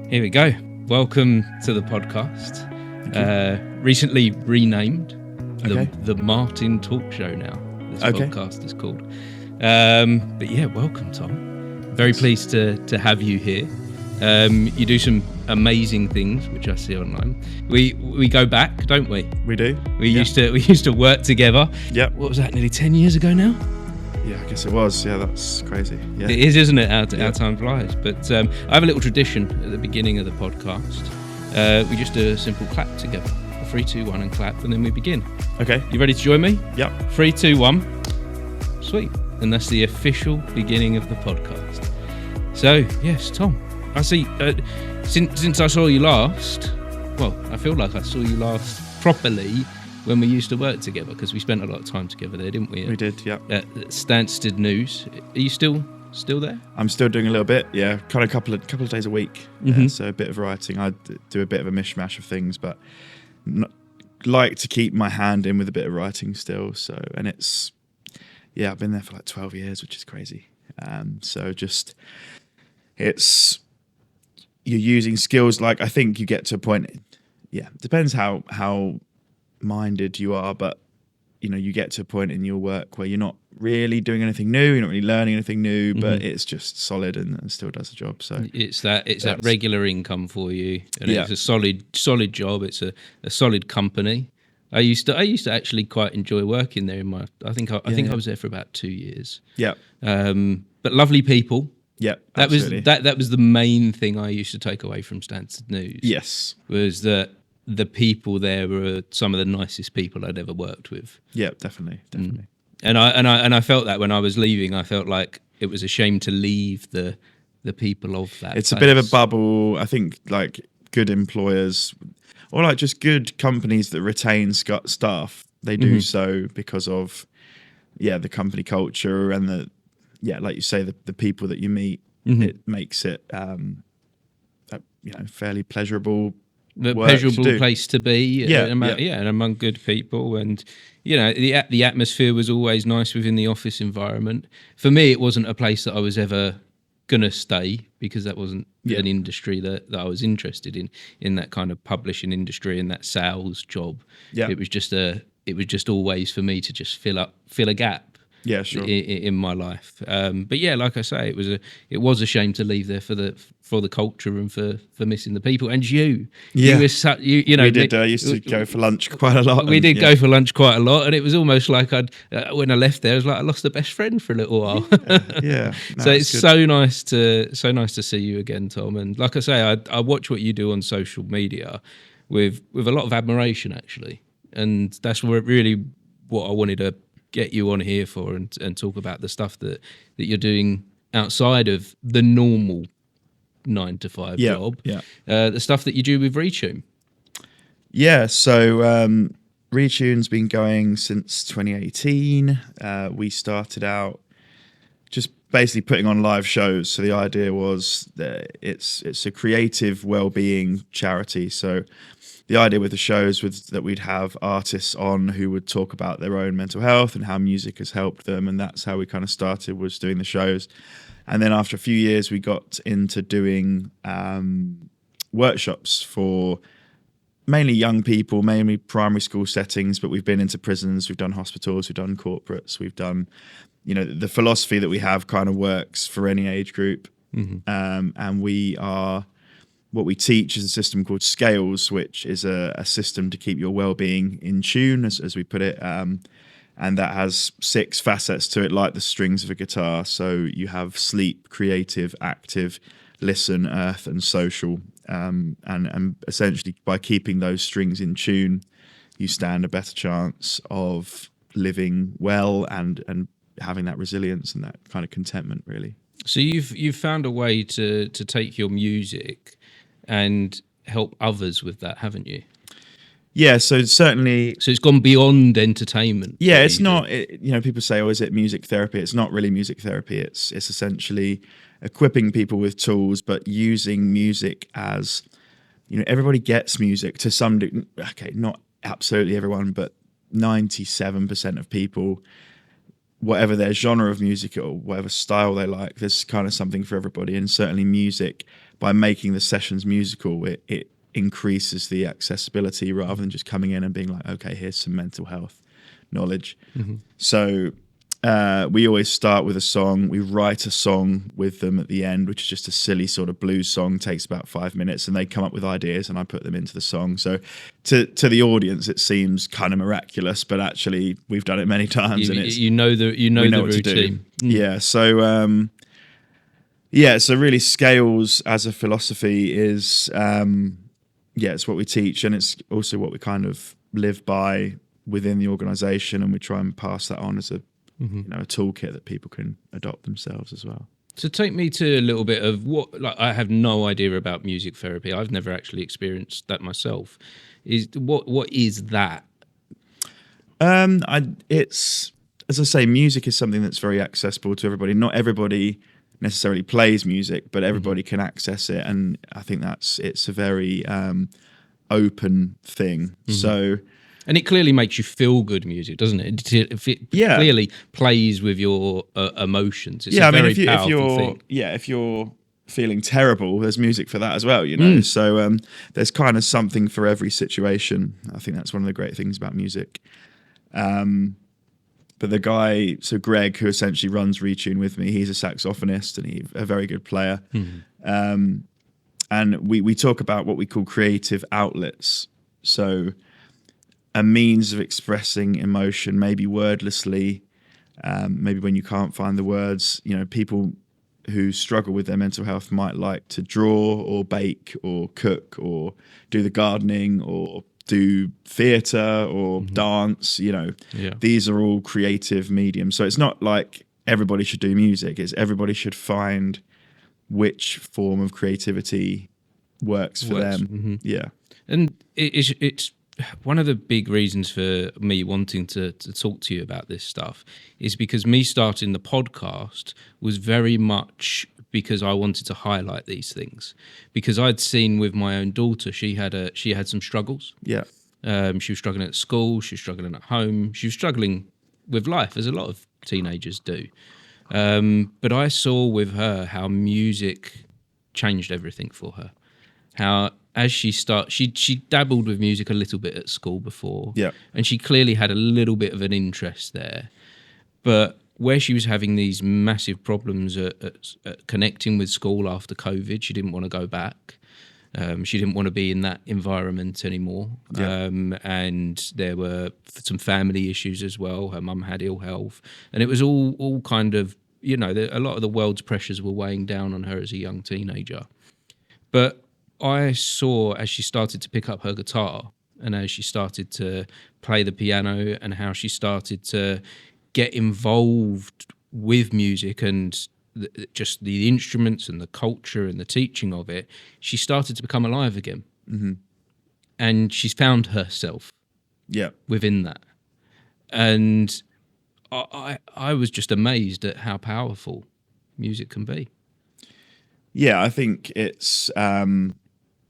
Here we go. Welcome to the podcast. Recently renamed the Martin Talk Show now. This podcast is called. But yeah, welcome, Tom. Very pleased to have you here. You do some amazing things, which I see online. We go back, don't we? We do. We used to work together. Yep. What was that? Nearly 10 years ago now. Yeah, I guess it was. Yeah, that's crazy. Yeah. It is, isn't it? Our time flies. But I have a little tradition at the beginning of the podcast. We just do a simple clap together. 3, 2, 1 and clap, and then we begin. Okay. You ready to join me? Yep. 3, 2, 1. Sweet. And that's the official beginning of the podcast. So, yes, Tom, I see, since I saw you last, well, I feel like I saw you last properly when we used to work together, because we spent a lot of time together there, didn't we? We did, yeah. At Stansted News. Are you still there? I'm still doing a little bit, yeah. Kind of couple of days a week. Mm-hmm. So a bit of writing. I do a bit of a mishmash of things, but like to keep my hand in with a bit of writing still. So, and it's, yeah, I've been there for like 12 years, which is crazy. So just, it's, you're using skills, like I think you get to a point, yeah, depends how minded you are, but you know, you get to a point in your work where you're not really doing anything new, you're not really learning anything new, but it's just solid and still does the job. So it's that regular income for you, and it's a solid job. It's a solid company. I used to actually quite enjoy working there. I think I was there for about 2 years. Yeah. But lovely people. Yeah, that was the main thing I used to take away from Stansted News. Yes, was that the people there were some of the nicest people I'd ever worked with. Yeah, definitely. And I felt that when I was leaving, I felt like it was a shame to leave the people of that. It's place. A bit of a bubble. I think like good employers, or like just good companies that retain staff, they do so because of the company culture and like you say, the people that you meet. It makes it fairly pleasurable. The pleasurable place to be, and among good people, and the atmosphere was always nice within the office environment. For me, it wasn't a place that I was ever gonna stay, because that wasn't an industry that I was interested in that kind of publishing industry and that sales job. Yeah, it was just always for me to just fill a gap. Yeah, sure. In my life, but yeah, like I say, it was a shame to leave there for the culture and for missing the people. And you were we did. I used to go for lunch quite a lot. We did go for lunch quite a lot, and it was almost like when I left there, it was like I lost a best friend for a little while. Yeah. No, so it's so nice to see you again, Tom. And like I say, I watch what you do on social media with a lot of admiration, actually, and that's really what I wanted to get you on here for, and talk about the stuff that you're doing outside of the normal 9 to 5 job. Yeah. The stuff that you do with Retune. Yeah, so Retune's been going since 2018. We started out just basically putting on live shows. So the idea was that it's a creative well-being charity. So the idea with the shows was that we'd have artists on who would talk about their own mental health and how music has helped them. And that's how we kind of started, was doing the shows. And then after a few years, we got into doing workshops for mainly young people, mainly primary school settings, but we've been into prisons, we've done hospitals, we've done corporates, we've done, the philosophy that we have kind of works for any age group. And what we teach is a system called Scales, which is a system to keep your well-being in tune, as we put it. And that has 6 facets to it, like the strings of a guitar. So you have sleep, creative, active, listen, earth, and social. And essentially by keeping those strings in tune, you stand a better chance of living well and having that resilience and that kind of contentment, really. So you've found a way to take your music and help others with that, haven't you? Yeah, so certainly. So it's gone beyond entertainment. Yeah, it's not. People say, "Oh, is it music therapy?" It's not really music therapy. It's essentially equipping people with tools, but using music as, everybody gets music to some degree. Okay, not absolutely everyone, but 97% of people, whatever their genre of music or whatever style they like, there's kind of something for everybody. And certainly music by making the sessions musical, it increases the accessibility rather than just coming in and being like, okay, here's some mental health knowledge. So we always start with a song. We write a song with them at the end, which is just a silly sort of blues song, takes about 5 minutes, and they come up with ideas and I put them into the song. So to the audience, it seems kind of miraculous, but actually we've done it many times. And it's, we know the routine. Yeah. So, so really scales as a philosophy is, it's what we teach, and it's also what we kind of live by within the organization, and we try and pass that on as a a toolkit that people can adopt themselves as well. So take me to a little bit of what, like, I have no idea about music therapy. I've never actually experienced that myself. What is that? It's, as I say, music is something that's very accessible to everybody. Not everybody necessarily plays music, but everybody can access it, and I think it's a very open thing. So. And it clearly makes you feel good, music, doesn't it? It clearly plays with your emotions. It's a very powerful thing. If you're feeling terrible, there's music for that as well, you know. So there's kind of something for every situation. I think that's one of the great things about music. But the guy, so Greg, who essentially runs Retune with me, he's a saxophonist and he's a very good player. And we talk about what we call creative outlets. So a means of expressing emotion, maybe wordlessly, maybe when you can't find the words. You know, people who struggle with their mental health might like to draw or bake or cook or do the gardening or do theatre or dance. You know, these are all creative mediums. So it's not like everybody should do music. It's everybody should find which form of creativity works for them. Yeah. And it's one of the big reasons for me wanting to talk to you about this stuff is because me starting the podcast was very much because I wanted to highlight these things, because I'd seen with my own daughter, she had some struggles. Yeah. She was struggling at school. She was struggling at home. She was struggling with life, as a lot of teenagers do. But I saw with her how music changed everything for her. How as she dabbled with music a little bit at school before, and she clearly had a little bit of an interest there. But where she was having these massive problems at connecting with school after COVID, she didn't want to go back. She didn't want to be in that environment anymore. And there were some family issues as well. Her mum had ill health, and it was all kind of, a lot of the world's pressures were weighing down on her as a young teenager. But I saw as she started to pick up her guitar and as she started to play the piano and how she started to get involved with music and just the instruments and the culture and the teaching of it, she started to become alive again. And she's found herself within that. And I was just amazed at how powerful music can be. Yeah, I think it's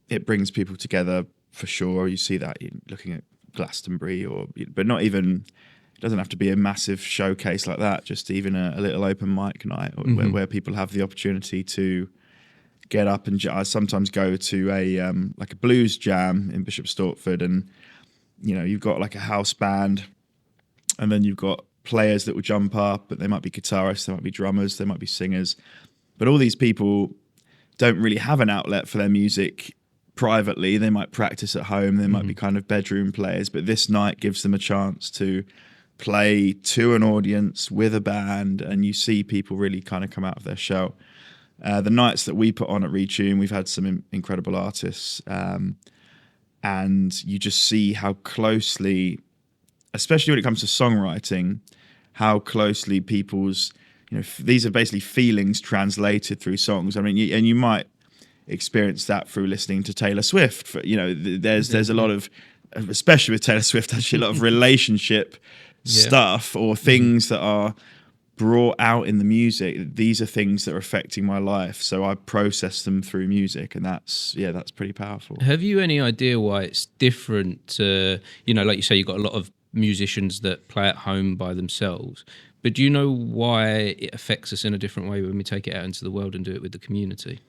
it brings people together for sure. You see that looking at Glastonbury, but not even. It doesn't have to be a massive showcase like that. Just even a little open mic night, where people have the opportunity to get up and I sometimes go to a like a blues jam in Bishop Stortford, and you've got like a house band, and then you've got players that will jump up, but they might be guitarists, they might be drummers, they might be singers, but all these people don't really have an outlet for their music privately. They might practice at home, they might be kind of bedroom players, but this night gives them a chance to play to an audience with a band, and you see people really kind of come out of their shell. The nights that we put on at Retune, we've had some incredible artists, and you just see how closely, especially when it comes to songwriting, how closely people's, these are basically feelings translated through songs. I mean, and you might experience that through listening to Taylor Swift. There's a lot of, especially with Taylor Swift, actually a lot of relationship stuff or things that are brought out in the music. These are things that are affecting my life, so I process them through music, and that's pretty powerful. Have you any idea why it's different to, like you say, you've got a lot of musicians that play at home by themselves, but do you know why it affects us in a different way when we take it out into the world and do it with the community?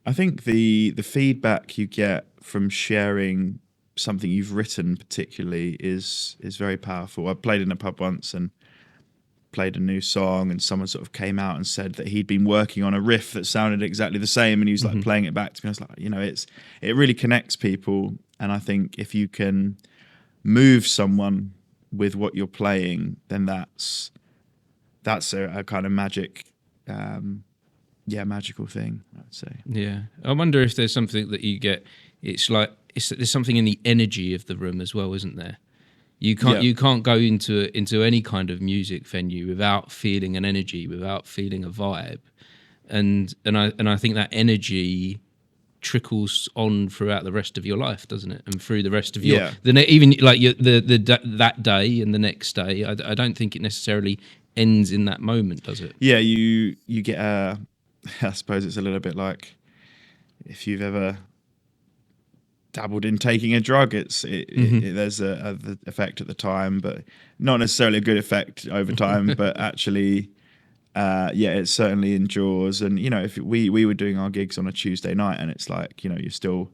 I think the feedback you get from sharing something you've written particularly is very powerful. I played in a pub once and played a new song, and someone sort of came out and said that he'd been working on a riff that sounded exactly the same, and he was like playing it back to me. I was like, it really connects people, and I think if you can move someone with what you're playing, then that's a kind of magic, magical thing, I'd say. Yeah, I wonder if there's something that you get. It's like there's something in the energy of the room as well, isn't there? You can't go into any kind of music venue without feeling an energy, without feeling a vibe, and I think that energy trickles on throughout the rest of your life, doesn't it? And through the rest of your even like that day and the next day. I don't think it necessarily ends in that moment, does it? Yeah, you get I suppose it's a little bit like if you've ever dabbled in taking a drug, there's the effect at the time, but not necessarily a good effect over time. But actually, it certainly endures. And if we were doing our gigs on a Tuesday night, and it's like you still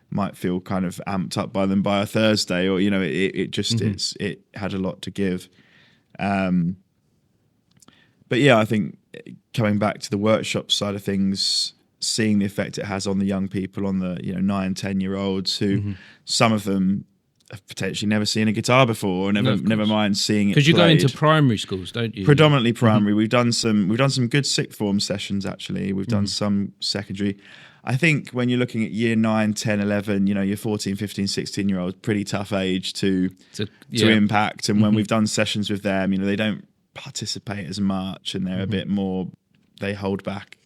might feel kind of amped up by them by a Thursday, or it just it had a lot to give. But yeah, I think coming back to the workshop side of things, seeing the effect it has on the young people, on the 9-10-year-olds who some of them have potentially never seen a guitar before, or never mind seeing it. Because you go into primary schools, don't you? Predominantly primary. We've done some good sixth form sessions actually. We've done some secondary. I think when you're looking at year 9, 10, 11, you're 14, 15, 16-year-olds, pretty tough age to impact. And when we've done sessions with them, they don't participate as much, and they're a bit more, they hold back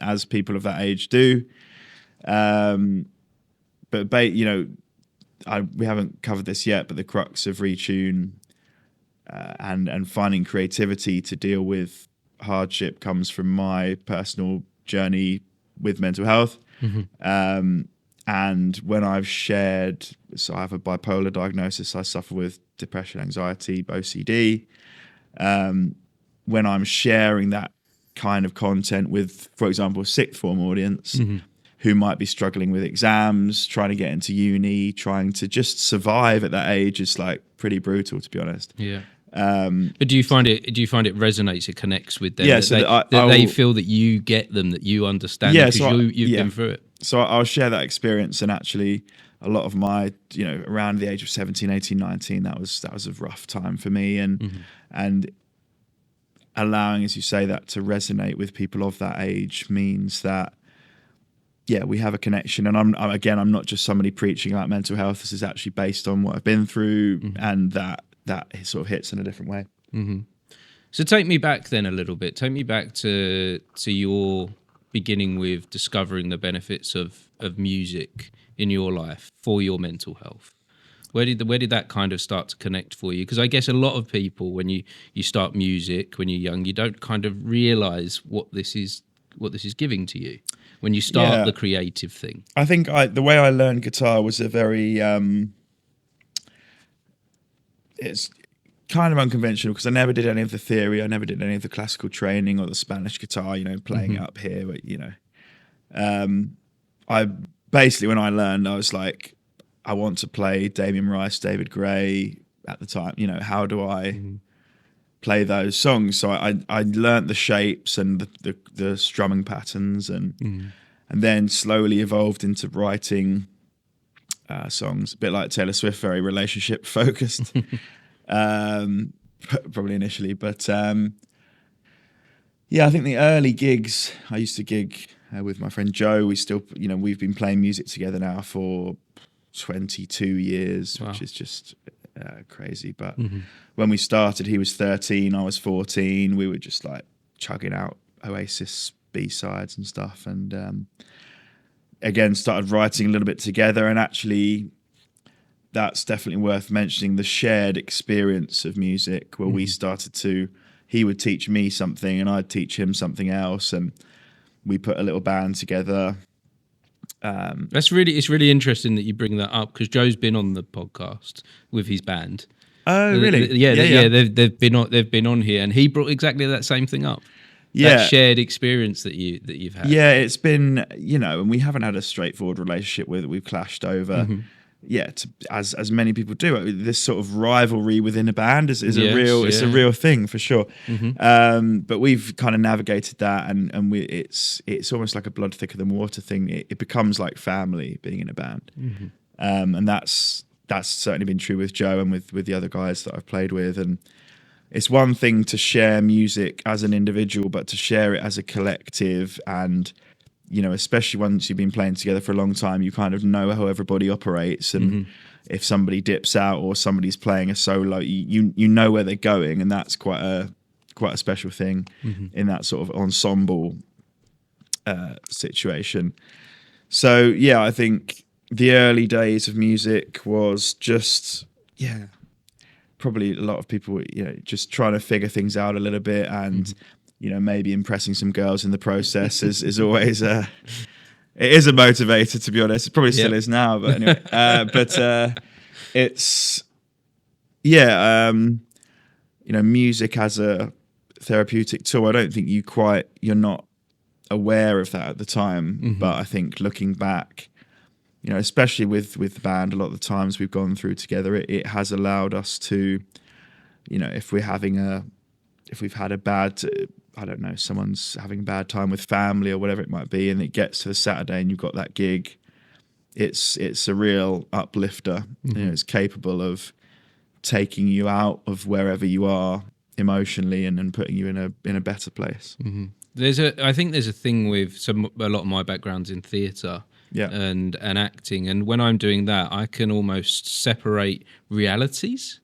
as people of that age do. But we haven't covered this yet, but the crux of Retune and finding creativity to deal with hardship comes from my personal journey with mental health. And when I've shared, so I have a bipolar diagnosis, I suffer with depression, anxiety, OCD. When I'm sharing that kind of content with, for example, a sixth form audience who might be struggling with exams, trying to get into uni, trying to just survive at that age, is like pretty brutal, to be honest. Yeah. But do you find it resonates, it connects with them? Yeah, that they feel that you get them, that you understand them, because you've been through it. So I'll share that experience, and actually a lot of my, around the age of 17, 18, 19, that was a rough time for me, and allowing, as you say, that to resonate with people of that age means that, we have a connection. And I'm not just somebody preaching about mental health. This is actually based on what I've been through, and that sort of hits in a different way. So take me back then a little bit. Take me back to your beginning with discovering the benefits of music in your life for your mental health. Where did that kind of start to connect for you? Because I guess a lot of people, when you start music when you're young, you don't kind of realize what this is giving to you when you start the creative thing. I think the way I learned guitar was a very it's kind of unconventional, because I never did any of the theory, I never did any of the classical training or the Spanish guitar, playing it up here. But I basically, when I learned, I was like, I want to play Damien Rice, David Gray at the time. How do I play those songs? So I learnt the shapes and the strumming patterns, and then slowly evolved into writing songs, a bit like Taylor Swift, very relationship focused, probably initially. But I think the early gigs, I used to gig with my friend Joe. We still, we've been playing music together now for 22 years, which is just crazy. But when we started, he was 13, I was 14. We were just like chugging out Oasis B-sides and stuff, and again started writing a little bit together. And actually, that's definitely worth mentioning, the shared experience of music, where we started to, he would teach me something and I'd teach him something else, and we put a little band together. It's really interesting that you bring that up, because Joe's been on the podcast with his band. Oh, really? Yeah. They've been on here, and he brought exactly that same thing up. that shared experience that you've had. Yeah, it's been, and we haven't had a straightforward relationship with it. We've clashed over. As many people do, this sort of rivalry within a band is a real thing for sure. But we've kind of navigated that, and it's almost like a blood thicker than water thing. It becomes like family being in a band, and that's certainly been true with Joe and with the other guys that I've played with. And it's one thing to share music as an individual, but to share it as a collective, and especially once you've been playing together for a long time, you kind of know how everybody operates, and if somebody dips out or somebody's playing a solo, you know where they're going, and that's quite a special thing in that sort of ensemble situation. So yeah, I think the early days of music was just probably a lot of people just trying to figure things out a little bit, and maybe impressing some girls in the process is always it is a motivator, to be honest. It probably still is now, but anyway. It's music as a therapeutic tool. I don't think you're not aware of that at the time, but I think looking back, especially with the band, a lot of the times we've gone through together, it has allowed us to, if we've had a bad, I don't know, someone's having a bad time with family or whatever it might be, and it gets to the Saturday and you've got that gig, it's a real uplifter. It's capable of taking you out of wherever you are emotionally and putting you in a better place. I think there's a thing with a lot of my background's in theatre. And acting, and when I'm doing that, I can almost separate realities.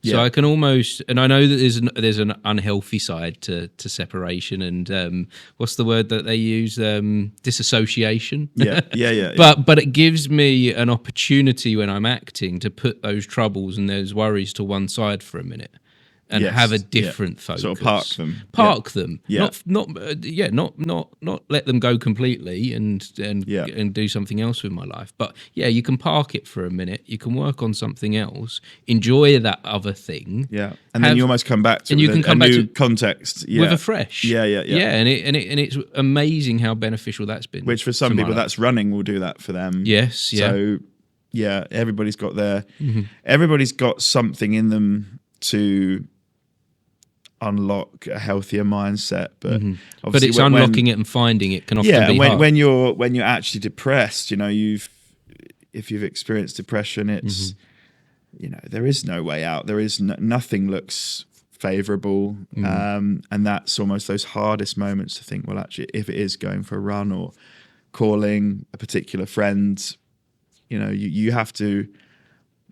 So I can almost, and I know that there's an unhealthy side to separation, and what's the word that they use? Disassociation. But it gives me an opportunity when I'm acting to put those troubles and those worries to one side for a minute. And have a different focus. Sort of park them. Not let them go completely and do something else with my life. But you can park it for a minute. You can work on something else. Enjoy that other thing. And then you almost come back to a new context. With a fresh. And it's amazing how beneficial that's been. Which for some people, that's running will do that for them. Yes. So everybody's got everybody's got something in them to unlock a healthier mindset, but it's unlocking it and finding it can often be hard. when you're actually depressed, if you've experienced depression, it's there is no way out. There is nothing looks favorable, and that's almost those hardest moments to think, well, actually, if it is going for a run or calling a particular friend, you have to.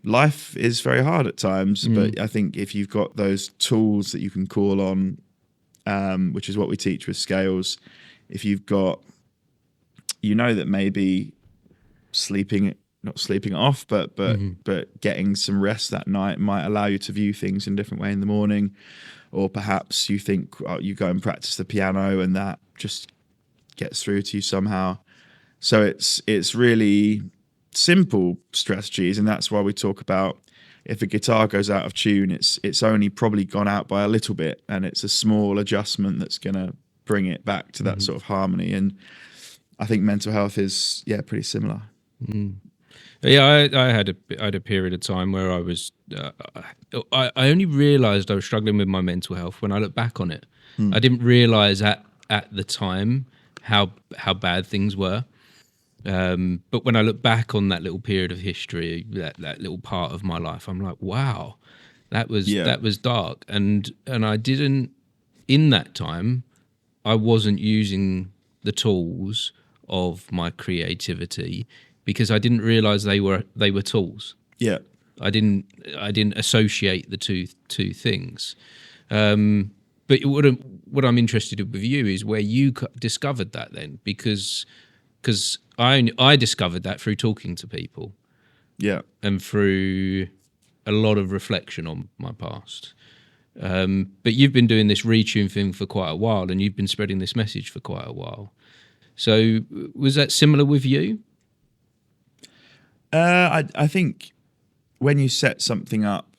Life is very hard at times, but I think if you've got those tools that you can call on, which is what we teach with Scales, if you've got, that maybe not sleeping off, but getting some rest that night might allow you to view things in a different way in the morning, or perhaps you think you go and practice the piano and that just gets through to you somehow. So it's really simple strategies, and that's why we talk about if a guitar goes out of tune, it's only probably gone out by a little bit, and it's a small adjustment that's going to bring it back to that sort of harmony. And I think mental health is pretty similar. I had a period of time where I was I only realized I was struggling with my mental health when I look back on it. I didn't realize at the time how bad things were. But when I look back on that little period of history, that little part of my life, I'm like, wow, that was dark. And I didn't, in that time, I wasn't using the tools of my creativity because I didn't realize they were tools. Yeah. I didn't associate the two things. But what I'm interested in with you is where you discovered that then, because I discovered that through talking to people, and through a lot of reflection on my past. But you've been doing this Retune thing for quite a while, and you've been spreading this message for quite a while. So was that similar with you? I think when you set something up,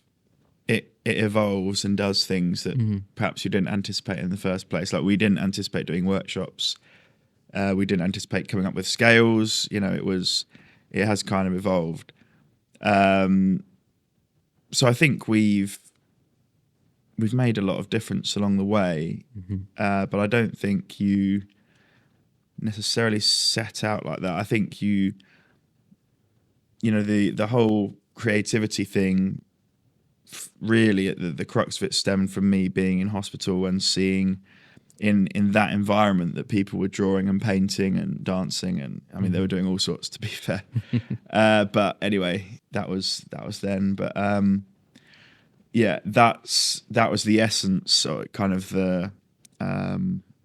it evolves and does things that perhaps you didn't anticipate in the first place. Like we didn't anticipate doing workshops. We didn't anticipate coming up with scales. You know, it has kind of evolved. So I think we've made a lot of difference along the way, but I don't think you necessarily set out like that. I think you know, the whole creativity thing, really at the crux of it stemmed from me being in hospital and seeing in that environment that people were drawing and painting and dancing, and I mean they were doing all sorts, to be fair. But anyway, that was then. But yeah, that was the essence, or kind of the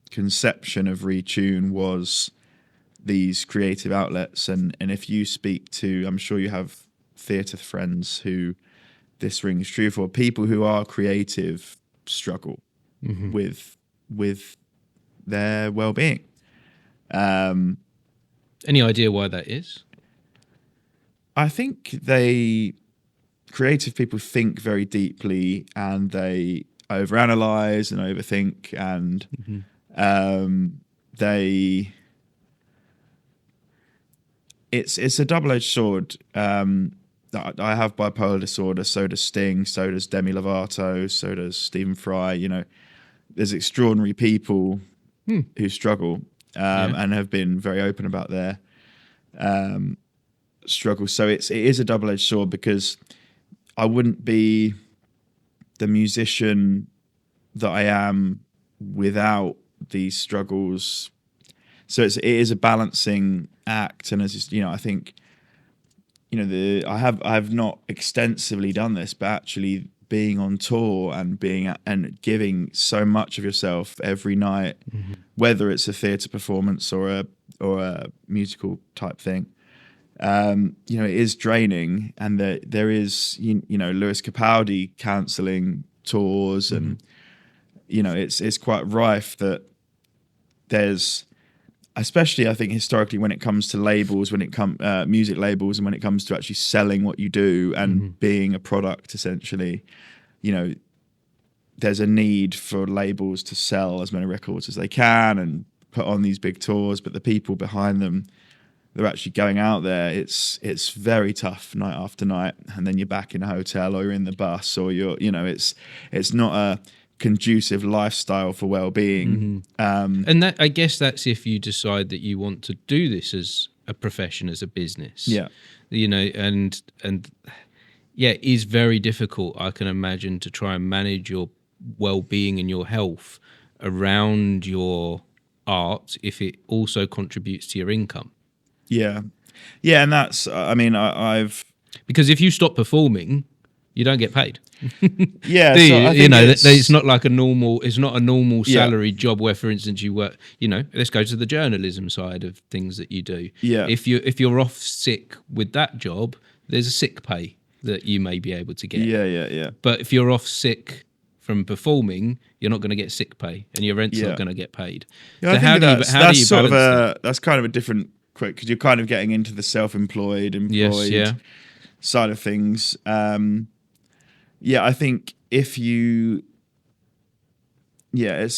conception of Retune, was these creative outlets. And if you speak to, I'm sure you have theatre friends who this rings true for, people who are creative struggle with their well-being. Any idea why that is? I think creative people think very deeply, and they overanalyze and overthink, and it's a double-edged sword. I have bipolar disorder, so does Sting, so does Demi Lovato, so does Stephen Fry. You know, there's extraordinary people who struggle and have been very open about their struggle. So it is a double-edged sword, because I wouldn't be the musician that I am without these struggles. So it is a balancing act, and as you know, I think, you know, I have not extensively done this, but actually being on tour and giving so much of yourself every night, whether it's a theatre performance or a musical type thing, you know, it is draining. And there is, you know, Lewis Capaldi cancelling tours, and you know, it's quite rife that there's, especially I think historically, when it comes to labels, music labels, and when it comes to actually selling what you do and being a product, essentially, you know, there's a need for labels to sell as many records as they can and put on these big tours, but the people behind them, they're actually going out there. It's very tough night after night, and then you're back in a hotel, or you're in the bus, or you know, it's not a conducive lifestyle for well-being. And that, I guess that's if you decide that you want to do this as a profession, as a business. Yeah. You know, and yeah, it is very difficult, I can imagine, to try and manage your well-being and your health around your art if it also contributes to your income. Yeah. Yeah, and that's, I mean, I've... Because if you stop performing, you don't get paid. Yeah, so you know, it's not like a normal. It's not a normal salaried job where, for instance, you work. You know, let's go to the journalism side of things that you do. Yeah. If you're off sick with that job, there's a sick pay that you may be able to get. Yeah. But if you're off sick from performing, you're not going to get sick pay, and your rent's not going to get paid. Yeah, so how do you balance that? That's kind of a different quick, because you're kind of getting into the self-employed, side of things. Yeah, I think it's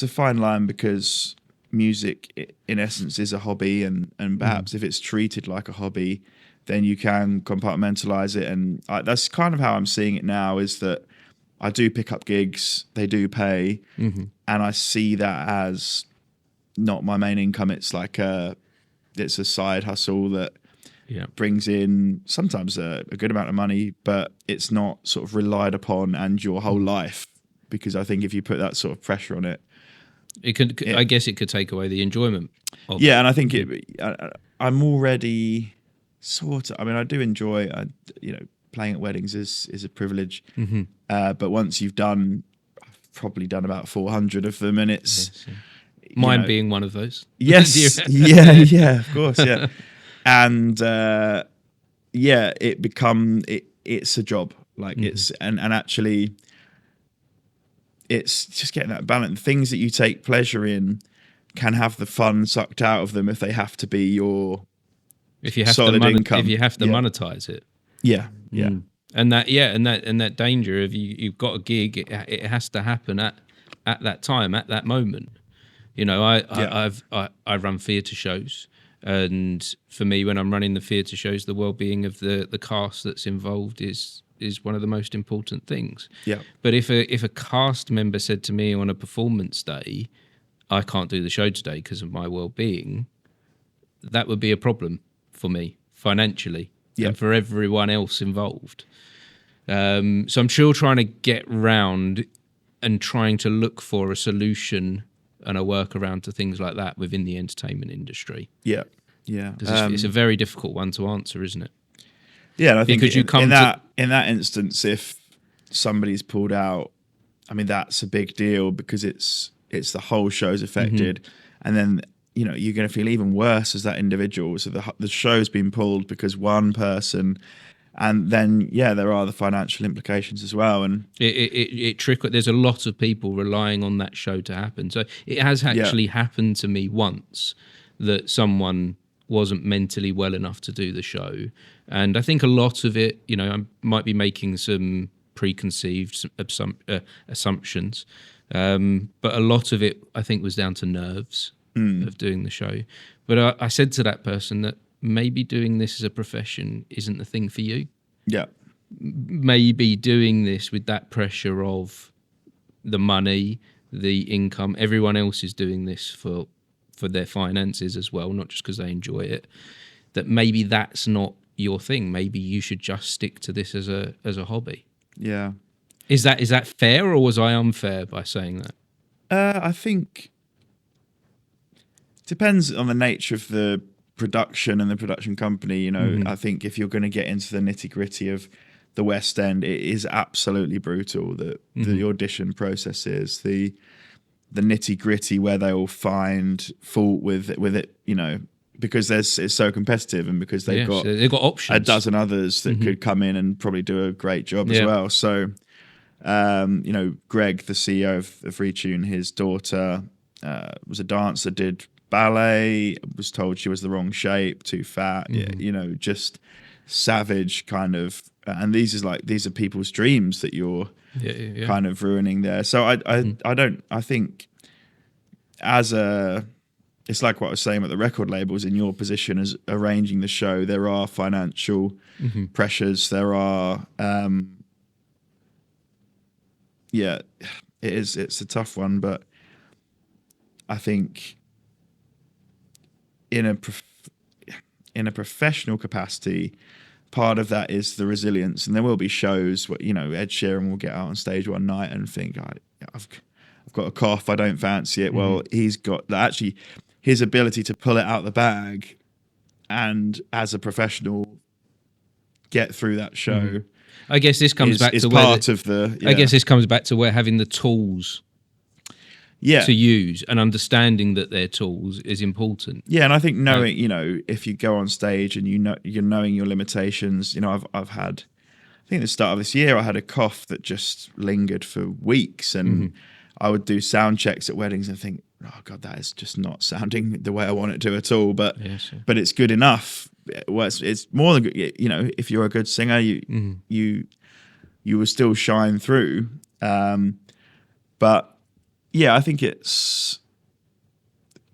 a fine line, because music in essence is a hobby, and perhaps if it's treated like a hobby, then you can compartmentalize it. And that's kind of how I'm seeing it now, is that I do pick up gigs, they do pay, and I see that as not my main income. It's like it's a side hustle that brings in sometimes a good amount of money, but it's not sort of relied upon and your whole life, because I think if you put that sort of pressure on it, I guess it could take away the enjoyment of and I think I'm already sort of, I mean, I do enjoy, you know, playing at weddings is a privilege, but once you've done, I've probably done about 400 of them, and it's mine being one of those. Yes. yeah, of course. Yeah. And it's a job, like it's and actually it's just getting that balance. Things that you take pleasure in can have the fun sucked out of them if they have to be your solid income. If you have to monetize it. Yeah. And that danger of you've got a gig, it has to happen at that time, at that moment. You know, I run theatre shows, and for me, when I'm running the theatre shows, the well-being of the cast that's involved is one of the most important things. Yeah. But if a cast member said to me on a performance day, I can't do the show today because of my well-being, that would be a problem for me financially and for everyone else involved. So I'm still trying to get round and trying to look for a solution and a workaround to things like that within the entertainment industry. Yeah. Because it's a very difficult one to answer, isn't it? Yeah, and I think because in that instance, if somebody's pulled out, I mean, that's a big deal because it's the whole show's affected, and then you're going to feel even worse as that individual. So the show's been pulled because one person, and then there are the financial implications as well. And there's a lot of people relying on that show to happen. So it has actually happened to me once that someone wasn't mentally well enough to do the show. And I think a lot of it, I might be making some preconceived assumptions, but a lot of it, I think, was down to nerves of doing the show. But I said to that person that maybe doing this as a profession isn't the thing for you. Yeah. Maybe doing this with that pressure of the money, the income, everyone else is doing this for their finances as well, not just because they enjoy it, that maybe that's not your thing. Maybe you should just stick to this as a hobby. Yeah. Is that fair, or was I unfair by saying that? I think it depends on the nature of the production and the production company. I think if you're going to get into the nitty-gritty of the West End, it is absolutely brutal. The audition processes, the nitty-gritty where they will find fault with it, because it's so competitive, and because they've got options, a dozen others that could come in and probably do a great job as well. So Greg, the CEO of Retune, his daughter was a dancer, did ballet, was told she was the wrong shape, too fat, just savage kind of. And these are people's dreams that you're kind of ruining there. So I think it's like what I was saying about the record labels. In your position as arranging the show, there are financial pressures. There are, it's a tough one, but I think in a professional capacity, part of that is the resilience. And there will be shows where, Ed Sheeran will get out on stage one night and think, I've got a cough, I don't fancy it. Well, he's got actually his ability to pull it out the bag and as a professional get through that show. I guess this comes back to I guess this comes back to where having the tools to use and understanding that they're tools is important. Yeah, and I think knowing, if you go on stage and you're knowing your limitations. I've had, I think at the start of this year, I had a cough that just lingered for weeks, and I would do sound checks at weddings and think, oh God, that is just not sounding the way I want it to at all. But but it's good enough. Well, it's more than good. If you're a good singer, you will still shine through. But yeah, I think it's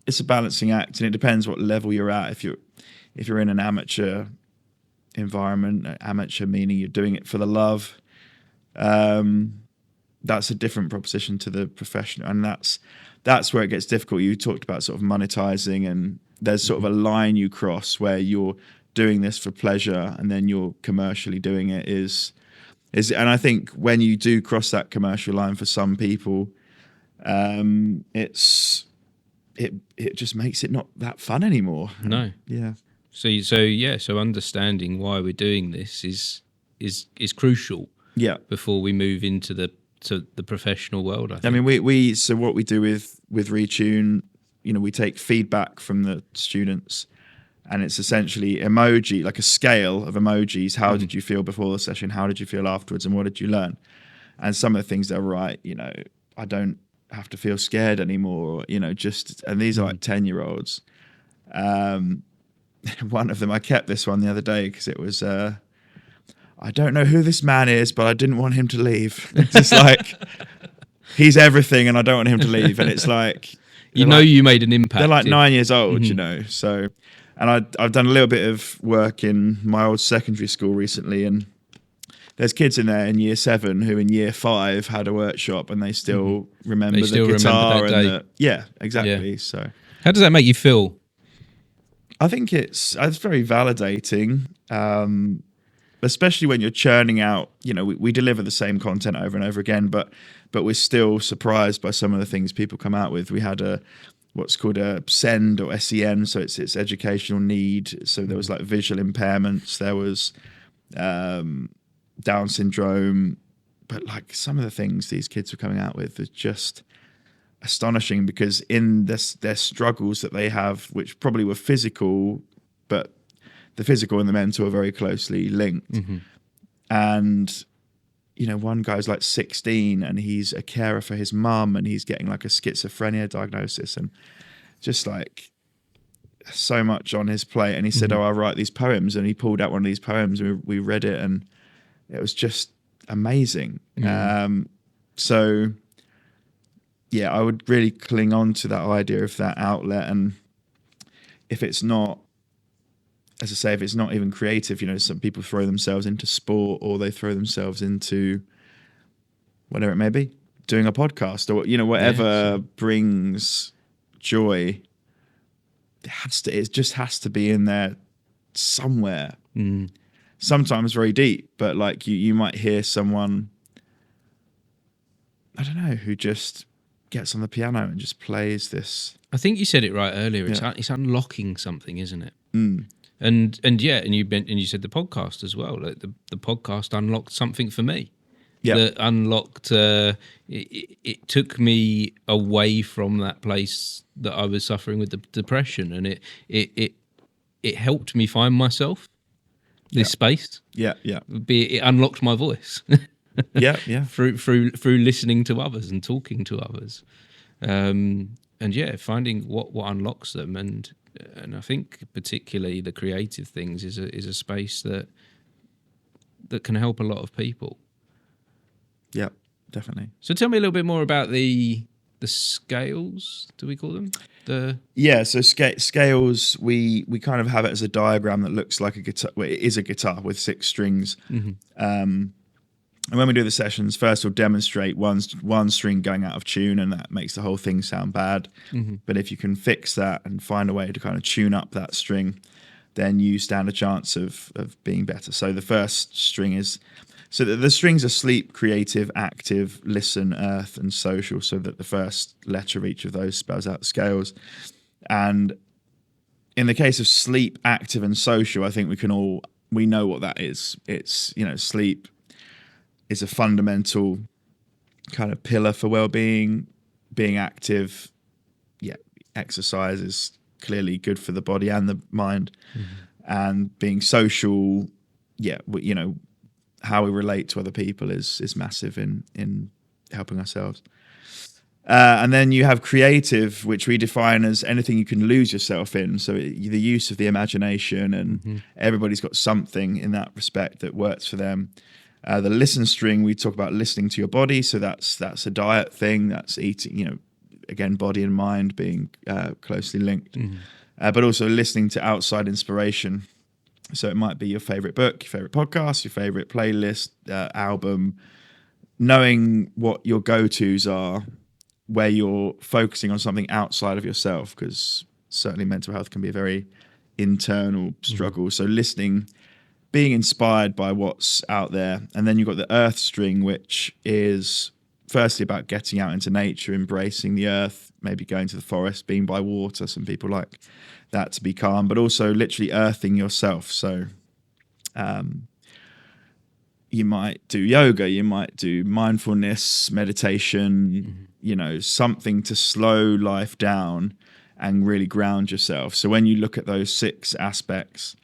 a balancing act, and it depends what level you're at. If you're in an amateur environment, amateur meaning you're doing it for the love, that's a different proposition to the professional, and that's where it gets difficult. You talked about sort of monetizing, and there's sort of a line you cross where you're doing this for pleasure and then you're commercially doing it is, and I think when you do cross that commercial line for some people, it just makes it not that fun anymore. No. Yeah. So understanding why we're doing this is crucial. Yeah. Before we move into the professional world, I think. I mean, we so what we do with Retune, we take feedback from the students, and it's essentially emoji, like a scale of emojis. How did you feel before the session? How did you feel afterwards? And what did you learn? And some of the things they're right, I don't have to feel scared anymore, and these are like 10-year-olds. One of them, I kept this one the other day because it was, I don't know who this man is, but I didn't want him to leave. It's just like, he's everything and I don't want him to leave. And it's like, you know, you made an impact. They're like 9 years old, you know. So, and I've done a little bit of work in my old secondary school recently, and there's kids in there in year 7 who in year 5 had a workshop and they still remember the guitar and exactly. Yeah. So how does that make you feel? I think it's very validating, especially when you're churning out, you know, we deliver the same content over and over again, but we're still surprised by some of the things people come out with. We had what's called a SEND or SEN, so it's educational need. So there was like visual impairments, there was Down syndrome, but like some of the things these kids were coming out with are just astonishing, because in their struggles that they have, which probably were physical, but the physical and the mental are very closely linked. And you know, one guy's like 16 and he's a carer for his mum and he's getting like a schizophrenia diagnosis, and just like so much on his plate. And he said, I write these poems, and he pulled out one of these poems and we read it, and it was just amazing. So yeah, I would really cling on to that idea of that outlet. And if it's not, as I say, if it's not even creative, you know, some people throw themselves into sport, or they throw themselves into whatever it may be, doing a podcast, or, you know, whatever brings joy. It just has to be in there somewhere. Sometimes very deep, but like you might hear someone, I don't know, who just gets on the piano and just plays this. I think you said it right earlier. It's unlocking something, isn't it? And you said the podcast as well. Like the podcast unlocked something for me. That unlocked. It took me away from that place that I was suffering with the depression, and it helped me find myself. This space. It unlocked my voice. Through listening to others and talking to others, and finding what unlocks them, and I think particularly the creative things is a space that can help a lot of people. Yeah, definitely. So tell me a little bit more about the scales. Do we call them? So scales, we kind of have it as a diagram that looks like a guitar. Well, it is a guitar with 6 strings. And when we do the sessions, first we'll demonstrate one string going out of tune, and that makes the whole thing sound bad. But if you can fix that and find a way to kind of tune up that string, then you stand a chance of being better. So the first string is, so the strings are sleep, creative, active, listen, earth, and social, so that the first letter of each of those spells out the scales. And in the case of sleep, active, and social, I think we know what that is. It's, you know, sleep is a fundamental kind of pillar for well-being. Being active, exercise is clearly good for the body and the mind. And being social, you know, how we relate to other people is massive in helping ourselves. And then you have creative, which we define as anything you can lose yourself in. So the use of the imagination, and everybody's got something in that respect that works for them. The listen string, we talk about listening to your body. So that's a diet thing. That's eating, you know, again, body and mind being closely linked. But also listening to outside inspiration. So it might be your favorite book, your favorite podcast, your favorite playlist, album, knowing what your go-tos are, where you're focusing on something outside of yourself, because certainly mental health can be a very internal struggle. So listening, being inspired by what's out there. And then you've got the earth string, which is firstly about getting out into nature, embracing the earth, maybe going to the forest, being by water. Some people like that to be calm, but also literally earthing yourself. So you might do yoga, you might do mindfulness, meditation, you know, something to slow life down and really ground yourself. So when you look at those 6 aspects,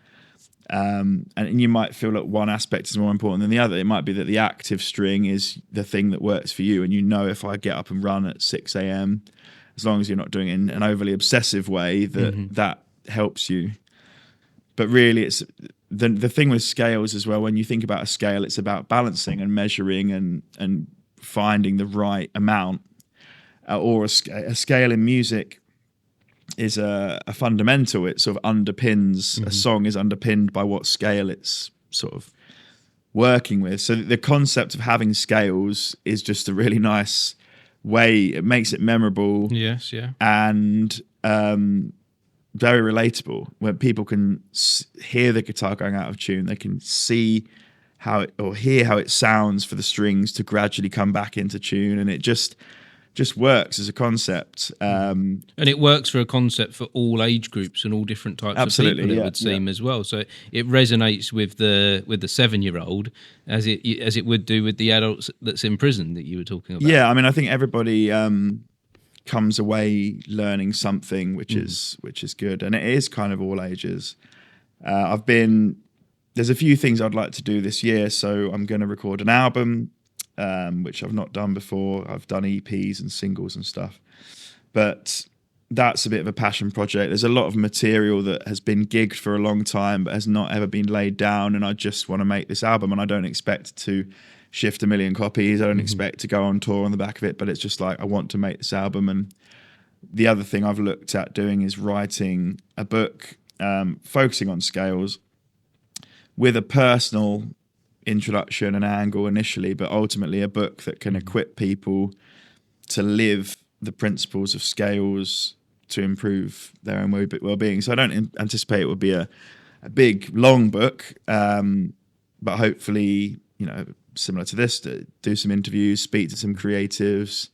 and you might feel that one aspect is more important than the other. It might be that the active string is the thing that works for you, and you know, if I get up and run at 6 a.m., as long as you're not doing it in an overly obsessive way, that helps you. But really, the thing with scales as well, when you think about a scale, it's about balancing and measuring and finding the right amount. Or a scale in music is a fundamental. It sort of underpins, a song is underpinned by what scale it's sort of working with. So the concept of having scales is just a really nice way. It makes it memorable. Yes, yeah. And very relatable, where people can hear the guitar going out of tune. They can see how it, or hear how it sounds for the strings to gradually come back into tune. And it just works as a concept. And it works for a concept for all age groups and all different types of people, it would seem as well. So it resonates with the 7-year-old as it would do with the adults that's in prison that you were talking about. Yeah, I mean, I think everybody comes away learning something, which is good, and it is kind of all ages. There's a few things I'd like to do this year, so I'm going to record an album, which I've not done before. I've done EPs and singles and stuff, but that's a bit of a passion project. There's a lot of material that has been gigged for a long time but has not ever been laid down, and I just want to make this album, and I don't expect to shift 1 million copies. I don't expect to go on tour on the back of it, but it's just like, I want to make this album. And the other thing I've looked at doing is writing a book, focusing on scales with a personal introduction and angle initially, but ultimately a book that can equip people to live the principles of scales to improve their own well-being. So I don't anticipate it will be a big, long book, but hopefully, similar to this, to do some interviews, speak to some creatives,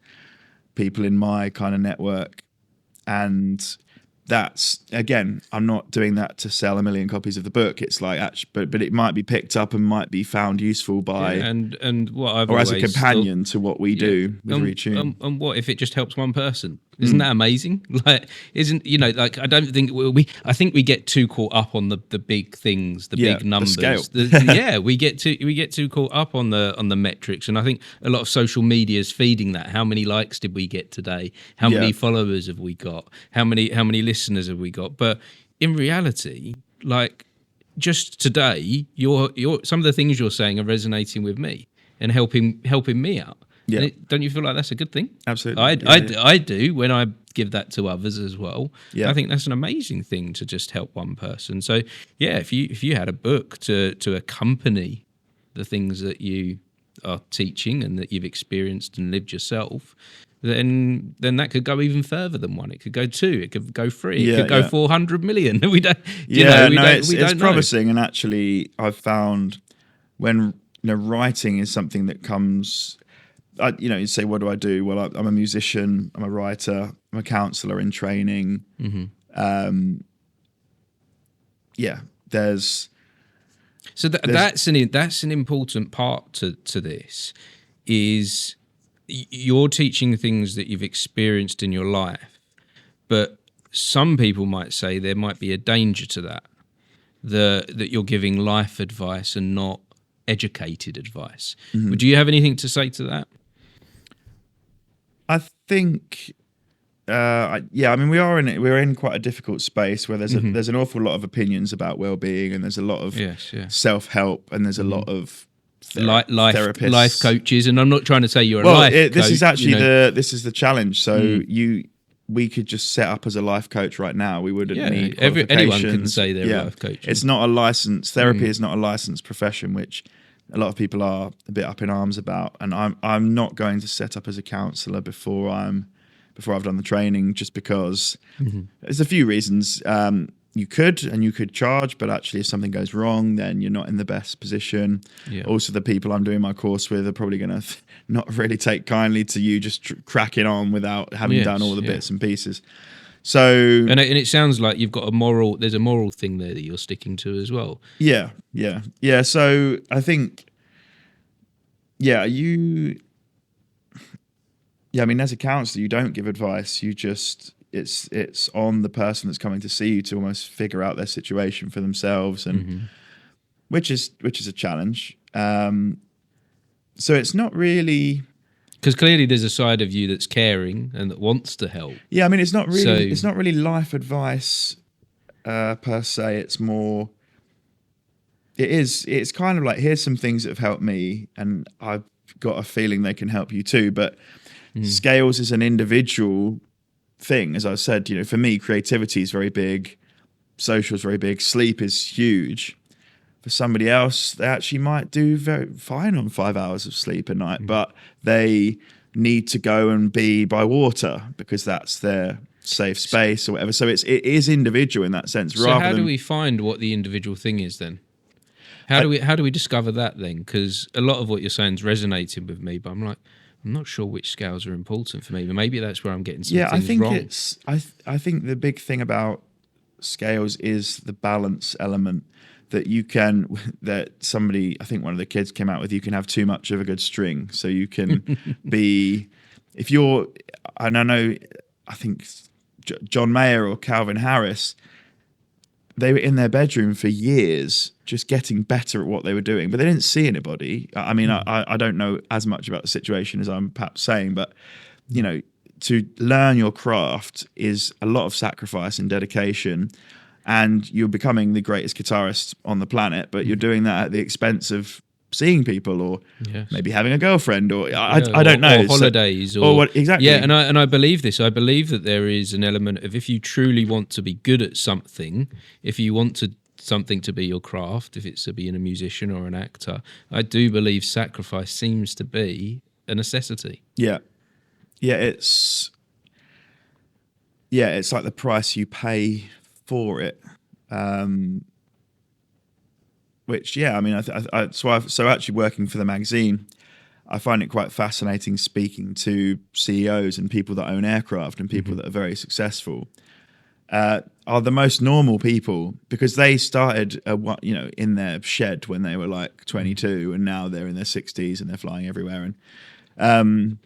people in my kind of network. And that's, again, I'm not doing that to sell 1 million copies of the book. It's like, but it might be picked up and might be found useful by, and what I've or always as a companion to what we do with Retune. And what if it just helps one person? Isn't that amazing? Like, I don't think I think we get too caught up on the big things, the big numbers. The scale. we get too caught up on the metrics, and I think a lot of social media is feeding that. How many likes did we get today? How many followers have we got? How many listeners have we got? But in reality, like, just today, some of the things you're saying are resonating with me and helping me out. Yeah. Don't you feel like that's a good thing? Absolutely. I do when I give that to others as well. Yeah. I think that's an amazing thing to just help one person. So yeah, if you had a book to accompany the things that you are teaching and that you've experienced and lived yourself, then that could go even further than one. It could go 2. It could go 3. It could go 400 million. We don't. It's promising, and actually, I've found when writing is something that comes. You say, what do I do? Well, I'm a musician, I'm a writer, I'm a counsellor in training. There's... So that's an important part to this, is you're teaching things that you've experienced in your life, but some people might say there might be a danger to that you're giving life advice and not educated advice. Do you have anything to say to that? I think, I mean, we're in quite a difficult space where there's an awful lot of opinions about well-being, and there's a lot of self-help, and there's a lot of therapists, life coaches. And I'm not trying to say you're a life coach. This is actually this is the challenge. So we could just set up as a life coach right now. We wouldn't need qualifications. Anyone can say they're a life coach. It's not a licensed therapy. Is not a licensed profession, which a lot of people are a bit up in arms about. And I'm not going to set up as a counsellor before I've done the training, just because there's a few reasons. You could charge, but actually if something goes wrong, then you're not in the best position. Yeah. Also, the people I'm doing my course with are probably going to not really take kindly to you just cracking on without having done all the bits and pieces. So, and it sounds like you've got there's a moral thing there that you're sticking to as well. Yeah. So I think, I mean, as a counsellor, you don't give advice. You just, it's on the person that's coming to see you to almost figure out their situation for themselves, and which is a challenge. So it's not really, because clearly there's a side of you that's caring and that wants to help. Yeah, I mean, it's not really life advice per se. It's more it's kind of like, here's some things that have helped me, and I've got a feeling they can help you too. But scales is an individual thing. As I said, for me, creativity is very big, social is very big, sleep is huge. For somebody else, they actually might do very fine on 5 hours of sleep a night, but they need to go and be by water because that's their safe space or whatever. So it is individual in that sense. So how do we find what the individual thing is then? How do we discover that then? Because a lot of what you're saying is resonating with me, but I'm not sure which scales are important for me. But maybe that's where I'm getting some things wrong. I think the big thing about scales is the balance element. That somebody, I think one of the kids came out with, you can have too much of a good string. So you can be, and I think John Mayer or Calvin Harris, they were in their bedroom for years just getting better at what they were doing, but they didn't see anybody. I mean, I don't know as much about the situation as I'm perhaps saying, but, to learn your craft is a lot of sacrifice and dedication. And you're becoming the greatest guitarist on the planet, but you're doing that at the expense of seeing people, or maybe having a girlfriend, or I don't know, or holidays, or what exactly. Yeah, and I believe this. I believe that there is an element of, if you truly want to be good at something, if you want something to be your craft, if it's to being a musician or an actor, I do believe sacrifice seems to be a necessity. Yeah, it's like the price you pay for it, which I mean, so actually working for the magazine, I find it quite fascinating speaking to CEOs and people that own aircraft and people that are very successful, are the most normal people, because they started in their shed when they were like 22, and now they're in their 60s and they're flying everywhere, and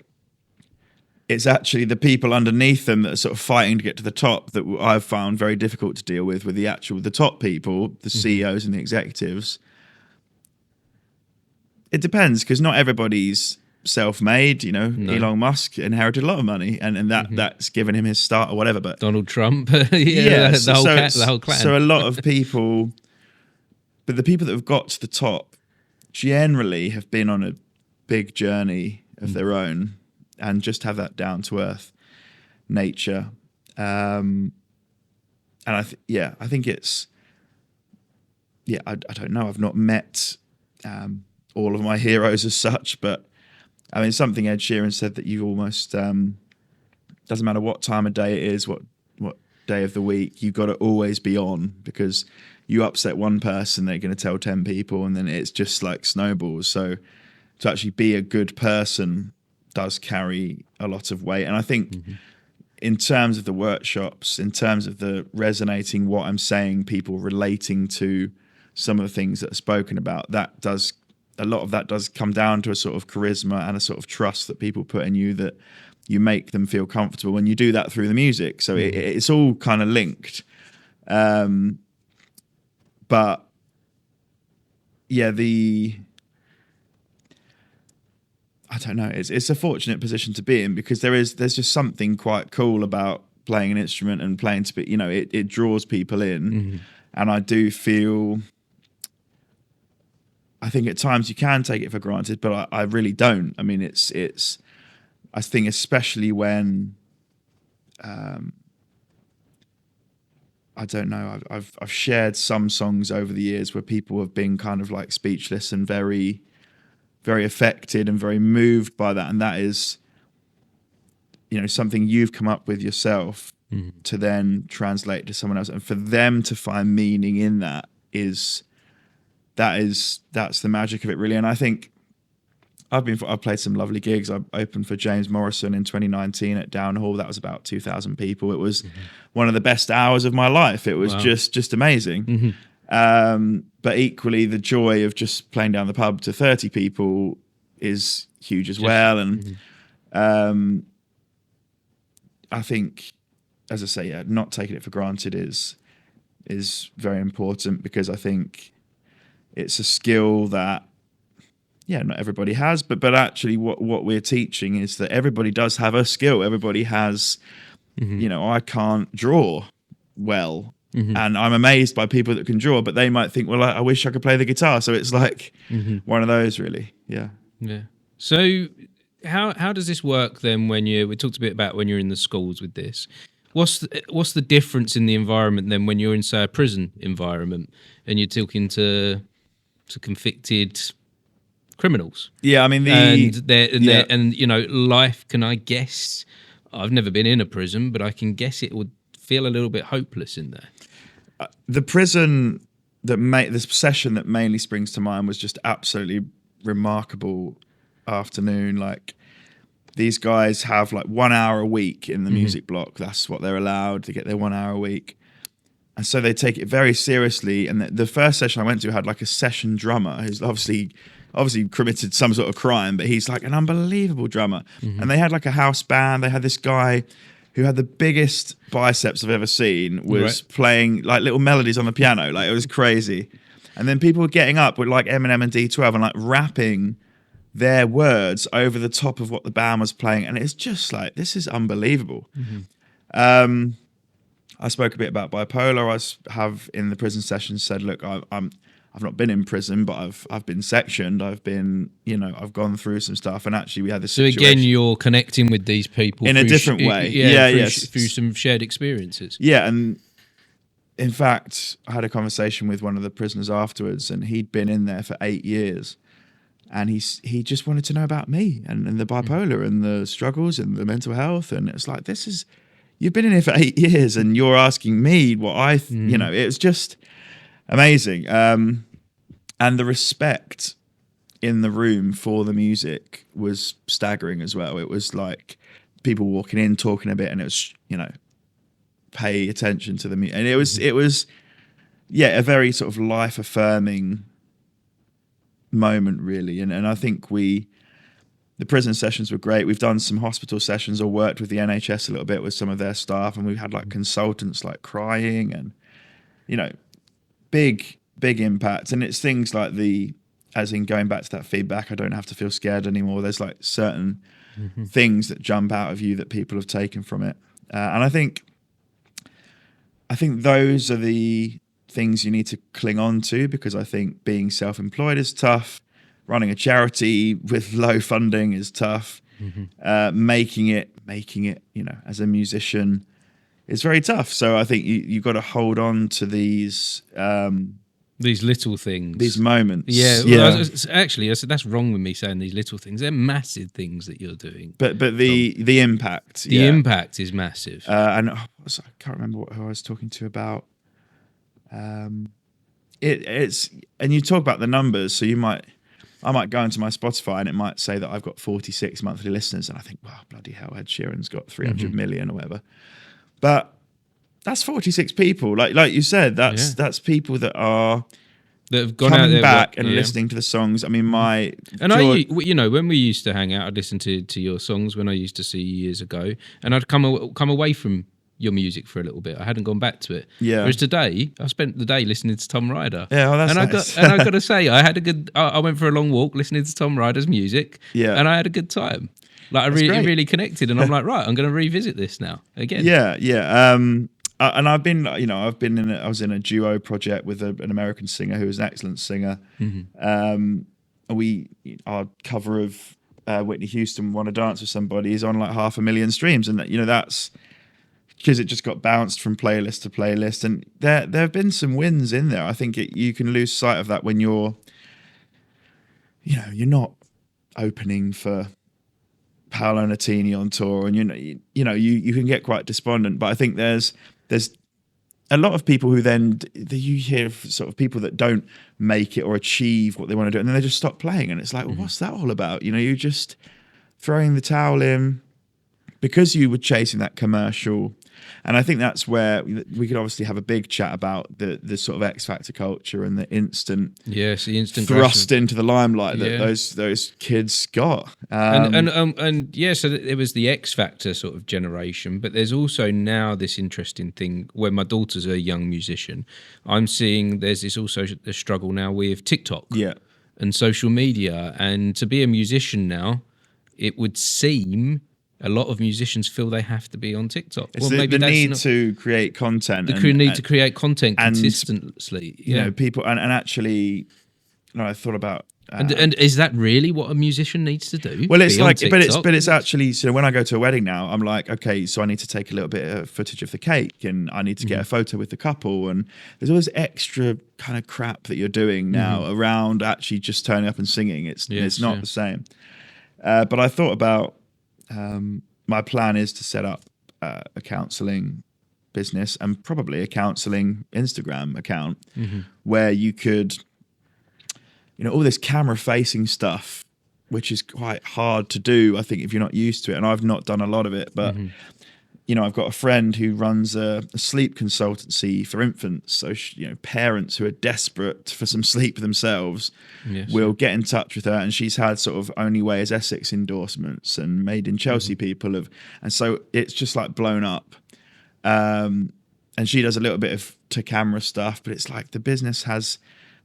it's actually the people underneath them that are sort of fighting to get to the top that I've found very difficult to deal with the top people, the CEOs and the executives. It depends, because not everybody's self-made. No. Elon Musk inherited a lot of money, and that's given him his start or whatever. But Donald Trump, the whole clan. So a lot of people, but the people that have got to the top generally have been on a big journey of their own, and just have that down to earth nature. And I think it's, I don't know. I've not met all of my heroes as such, but I mean, something Ed Sheeran said, that you almost, doesn't matter what time of day it is, what day of the week, you've got to always be on, because you upset one person, they're going to tell 10 people, and then it's just like snowballs. So to actually be a good person does carry a lot of weight. And I think in terms of the workshops, in terms of the resonating what I'm saying, people relating to some of the things that are spoken about, a lot of that does come down to a sort of charisma and a sort of trust that people put in you, that you make them feel comfortable when you do that through the music. So it's all kind of linked. But I don't know. It's a fortunate position to be in, because there's just something quite cool about playing an instrument and playing to be, it draws people in. And I do feel, I think at times you can take it for granted, but I really don't. I mean, I think especially when, I don't know, I've shared some songs over the years where people have been kind of like speechless and very, very affected and very moved by that. And that is, something you've come up with yourself to then translate to someone else. And for them to find meaning in that's the magic of it, really. And I think I've played some lovely gigs. I opened for James Morrison in 2019 at Down Hall. That was about 2,000 people. It was one of the best hours of my life. It was just amazing. But equally, the joy of just playing down the pub to 30 people is huge as well. And I think, as I say, not taking it for granted is very important, because I think it's a skill that, not everybody has, but actually what we're teaching is that everybody does have a skill. Everybody has, I can't draw well, And I'm amazed by people that can draw, but they might think, well, I wish I could play the guitar. So it's like one of those, really. Yeah. Yeah. So how does this work then when we talked a bit about when you're in the schools with this? What's the difference in the environment then when you're in, say, a prison environment and you're talking to convicted criminals? Yeah, I mean, and you know, life can, I guess, I've never been in a prison, but I can guess it would feel a little bit hopeless in there. The prison the session that mainly springs to mind was just absolutely remarkable afternoon. Like, these guys have like 1 hour a week in the music block. That's what they're allowed to get, their 1 hour a week. And so they take it very seriously. And the first session I went to had like a session drummer who's obviously committed some sort of crime, but he's like an unbelievable drummer. And they had like a house band. They had this guy who had the biggest biceps I've ever seen, was playing like little melodies on the piano. Like, it was crazy. And then people were getting up with like Eminem and D12 and like rapping their words over the top of what the band was playing. And it's just like, this is unbelievable. I spoke a bit about bipolar. I have in the prison sessions said, look, I've not been in prison, but I've been sectioned. I've been, I've gone through some stuff, and actually we had this situation. So again, you're connecting with these people in a different way. Through some shared experiences. Yeah, and in fact, I had a conversation with one of the prisoners afterwards, and he'd been in there for 8 years, and he just wanted to know about me and the bipolar and the struggles and the mental health, and it's like, you've been in here for 8 years, and you're asking me what it was just amazing. And the respect in the room for the music was staggering as well. It was like people walking in, talking a bit, and it was, pay attention to the music. And it was a very sort of life affirming moment, really. And I think the prison sessions were great. We've done some hospital sessions or worked with the NHS a little bit with some of their staff, and we've had like consultants like crying and, big impact. And it's things like as in going back to that feedback, I don't have to feel scared anymore. There's like certain things that jump out of you that people have taken from it. And I think those are the things you need to cling on to, because I think being self-employed is tough. Running a charity with low funding is tough. Making it, as a musician, it's very tough. So I think you've got to hold on to these little things, these moments. Yeah. Well, actually, that's wrong with me saying these little things. They're massive things that you're doing. But the impact. The impact is massive. And I can't remember who I was talking to about. It's and you talk about the numbers. So I might go into my Spotify and it might say that I've got 46 monthly listeners, and I think, wow, bloody hell, Ed Sheeran's got 300 million or whatever. But that's 46 people. Like you said, that's people that have gone out there back and listening to the songs. I mean, when we used to hang out, I'd listen to your songs when I used to see you years ago, and I'd come away from your music for a little bit. I hadn't gone back to it. Yeah. Whereas today, I spent the day listening to Tom Ryder. Yeah, well, that's nice. I got to say, I went for a long walk listening to Tom Ryder's music. Yeah. And I had a good time. Like, I really connected, and I'm like, right, I'm going to revisit this now again. Yeah, yeah. And I've been, I was in a duo project with an American singer who is an excellent singer. Our cover of Whitney Houston, Wanna Dance with Somebody, is on like 500,000 streams, and that's because it just got bounced from playlist to playlist. And there have been some wins in there. I think you can lose sight of that when you're not opening for Paolo Nutini on tour, and you can get quite despondent. But I think there's a lot of people who you hear sort of people that don't make it or achieve what they want to do, and then they just stop playing, and it's like, well, what's that all about? You're just throwing the towel in because you were chasing that commercial. And I think that's where we could obviously have a big chat about the sort of X Factor culture and the instant thrust into the limelight that those kids got. So it was the X Factor sort of generation, but there's also now this interesting thing where my daughter's a young musician. I'm seeing there's this also the struggle now with TikTok and social media, and to be a musician now, it would seem a lot of musicians feel they have to be on TikTok. It's the need to create content. The need to create content consistently. You know, people and actually, I thought about. And is that really what a musician needs to do? Well, it's like, but it's actually. So when I go to a wedding now, I'm like, okay, so I need to take a little bit of footage of the cake, and I need to get a photo with the couple, and there's all this extra kind of crap that you're doing now around actually just turning up and singing. It's not the same. But I thought about my plan is to set up a counselling business and probably a counselling Instagram account where you could. You know, all this camera facing stuff, which is quite hard to do, I think, if you're not used to it. And I've not done a lot of it, but, you know, I've got a friend who runs a sleep consultancy for infants. So, you know, parents who are desperate for some sleep themselves will get in touch with her. And she's had sort of Only Way is Essex endorsements and Made in Chelsea people have. And so it's just like blown up. And she does a little bit of to camera stuff, but it's like the business has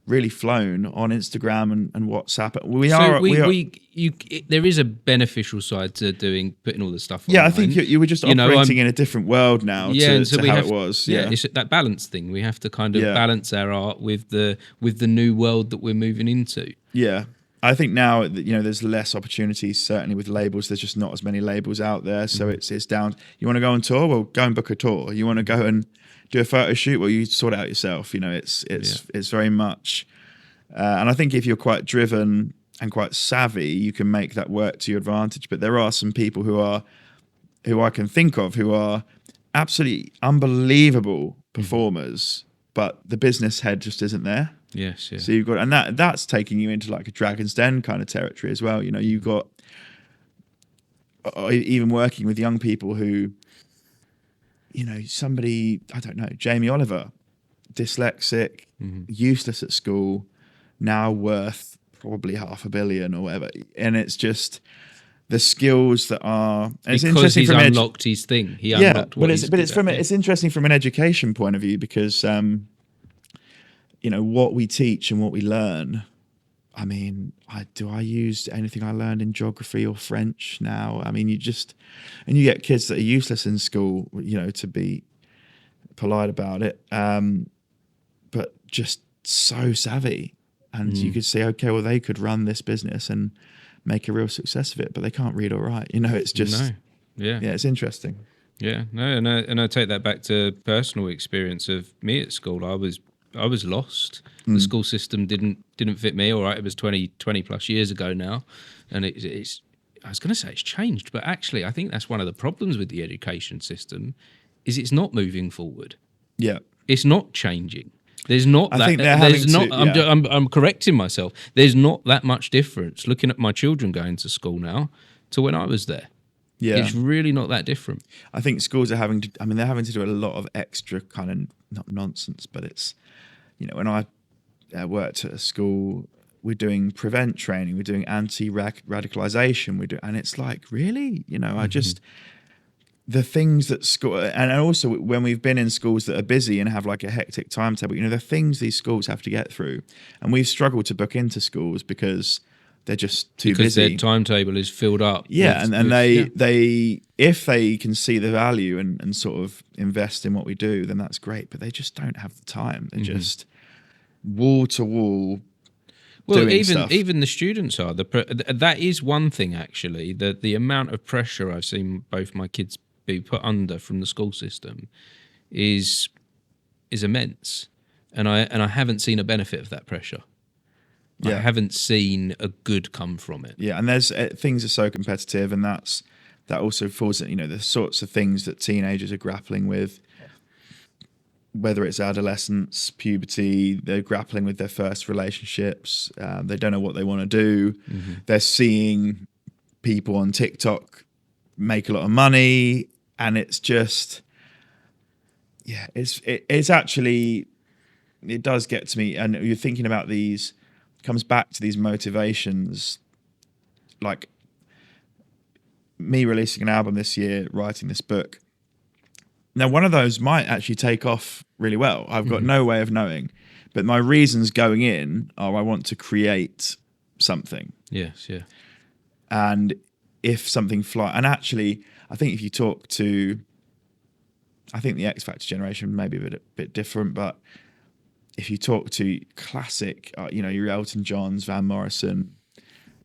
really flown on Instagram and WhatsApp. There is a beneficial side to putting all the stuff online. I think you were just operating in a different world now to how it was. It's that balance thing. We have to kind of balance our art with the new world that we're moving into. Yeah. I think now, you know, there's less opportunities, certainly with labels. There's just not as many labels out there. So it's down. You want to go on tour? Well, go and book a tour. You want to go and do a photo shoot? Well, you sort it out yourself. You know, it's very much, and I think if you're quite driven and quite savvy, you can make that work to your advantage. But there are some people who I can think of who are absolutely unbelievable performers, but the business head just isn't there. Yes, yeah. So you've got, and that's taking you into like a Dragon's Den kind of territory as well. You know, you've got even working with young people who. You know, somebody, I don't know, Jamie Oliver, dyslexic, useless at school, now worth probably $500 million or whatever. And it's just the skills that are... And because it's interesting he's unlocked his thing. He unlocked what it's interesting from an education point of view because, you know, what we teach and what we learn... I mean, do I use anything I learned in geography or French now? I mean, you get kids that are useless in school, you know, to be polite about it, but just so savvy. And you could say, okay, well, they could run this business and make a real success of it, but they can't read or write. You know, it's just, it's interesting. Yeah, no, and I take that back to personal experience of me at school. I was lost. The school system didn't fit me. All right, it was 20 plus years ago now, and it's. I was going to say it's changed, but actually, I think that's one of the problems with the education system, is it's not moving forward. Yeah, it's not changing. There's not. I'm correcting myself. There's not that much difference. Looking at my children going to school now to when I was there. Yeah, it's really not that different. I think schools are having to. I mean, they're having to do a lot of extra kind of not nonsense, but it's. You know, when I worked at a school, we're doing prevent training, we're doing anti-radicalization, and it's like, really? You know, I just, the things that school, and also when we've been in schools that are busy and have like a hectic timetable, you know, the things these schools have to get through. And we've struggled to book into schools because they're just too busy. Because their timetable is filled up. Yeah, they if they can see the value and sort of invest in what we do, then that's great. But they just don't have the time. They're just wall to wall. Well, even the students are. That is one thing actually. That the amount of pressure I've seen both my kids be put under from the school system is immense, and I haven't seen a benefit of that pressure. I haven't seen a good come from it. Yeah, and there's things are so competitive, and that also falls at, you know, the sorts of things that teenagers are grappling with, whether it's adolescence, puberty, they're grappling with their first relationships. They don't know what they want to do. They're seeing people on TikTok make a lot of money, and it's just, it's actually, it does get to me. And you're thinking about these. Comes back to these motivations, like me releasing an album this year, writing this book. Now, one of those might actually take off really well. I've got no way of knowing, but my reasons going in are I want to create something. Yes, yeah. And if something and actually, I think if you talk to, I think the X Factor generation may be a bit different, but if you talk to classic, your Elton Johns, Van Morrison,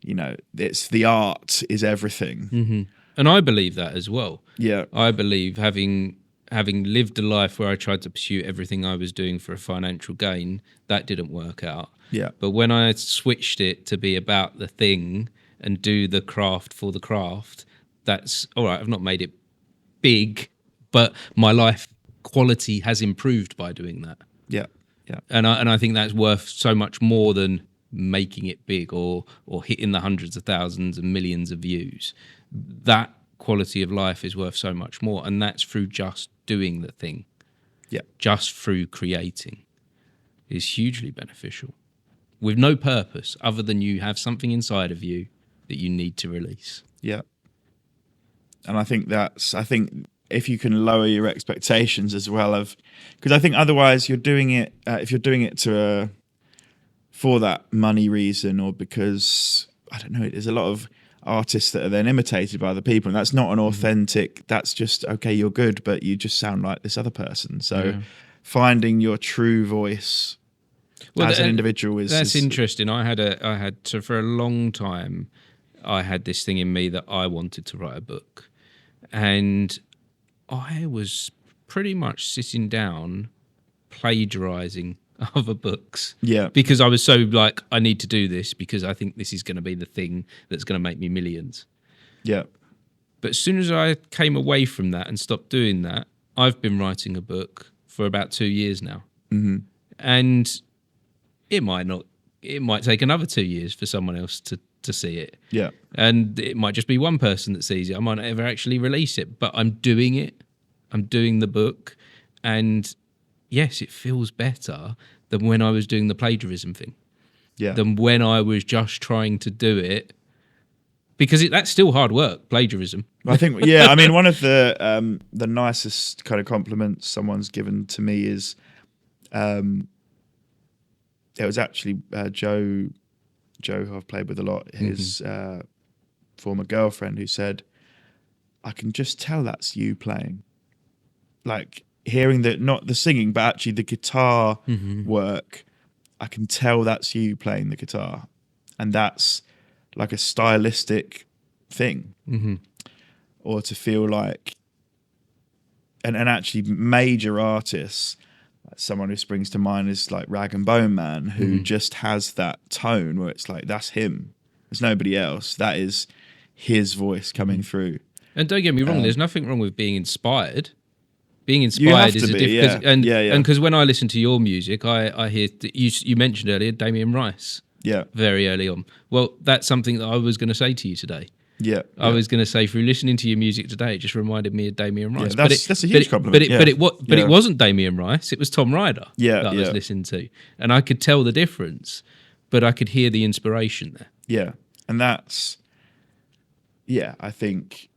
it's the art is everything. Mm-hmm. And I believe that as well. Yeah. I believe having lived a life where I tried to pursue everything I was doing for a financial gain, that didn't work out. Yeah. But when I switched it to be about the thing and do the craft for the craft, that's all right. I've not made it big, but my life quality has improved by doing that. Yeah. Yeah. And I think that's worth so much more than making it big or hitting the hundreds of thousands and millions of views. That quality of life is worth so much more, and that's through just doing the thing. Yeah. Just through creating is hugely beneficial with no purpose other than you have something inside of you that you need to release. Yeah. And I think if you can lower your expectations as well because I think otherwise you're doing it, if you're doing it for that money reason, or because, I don't know, there's a lot of artists that are then imitated by other people, and that's not an authentic, that's just, okay, you're good, but you just sound like this other person. So finding your true voice as an individual is interesting. For a long time, I had this thing in me that I wanted to write a book, and I was pretty much sitting down plagiarizing other books. Yeah. Because I was so like, I need to do this because I think this is going to be the thing that's going to make me millions. Yeah. But as soon as I came away from that and stopped doing that, I've been writing a book for about 2 years now. Mm-hmm. And it might take another 2 years for someone else to see it. Yeah. And it might just be one person that sees it. I might not ever actually release it, but I'm doing it. I'm doing the book. And yes, it feels better than when I was doing the plagiarism thing. Yeah. Than when I was just trying to do it. Because that's still hard work, plagiarism. I think, yeah, I mean, one of the nicest kind of compliments someone's given to me is, it was actually Joe, who I've played with a lot, his former girlfriend, who said, I can just tell that's you playing. Like, hearing not the singing, but actually the guitar work, I can tell that's you playing the guitar. And that's like a stylistic thing. Mm-hmm. Or to feel like, and actually major artists, someone who springs to mind is like Rag and Bone Man, who just has that tone where it's like, that's him. There's nobody else. That is his voice coming through. And don't get me wrong, there's nothing wrong with being inspired. Being inspired is a difference. And because when I listen to your music, I hear, you mentioned earlier, Damien Rice. Yeah. Very early on. Well, that's something that I was going to say to you today. Yeah. I was going to say, through listening to your music today, it just reminded me of Damien Rice. Yeah, that's a huge compliment. But it wasn't Damien Rice, it was Tom Ryder that I was listening to. And I could tell the difference, but I could hear the inspiration there. Yeah. And that's, I think,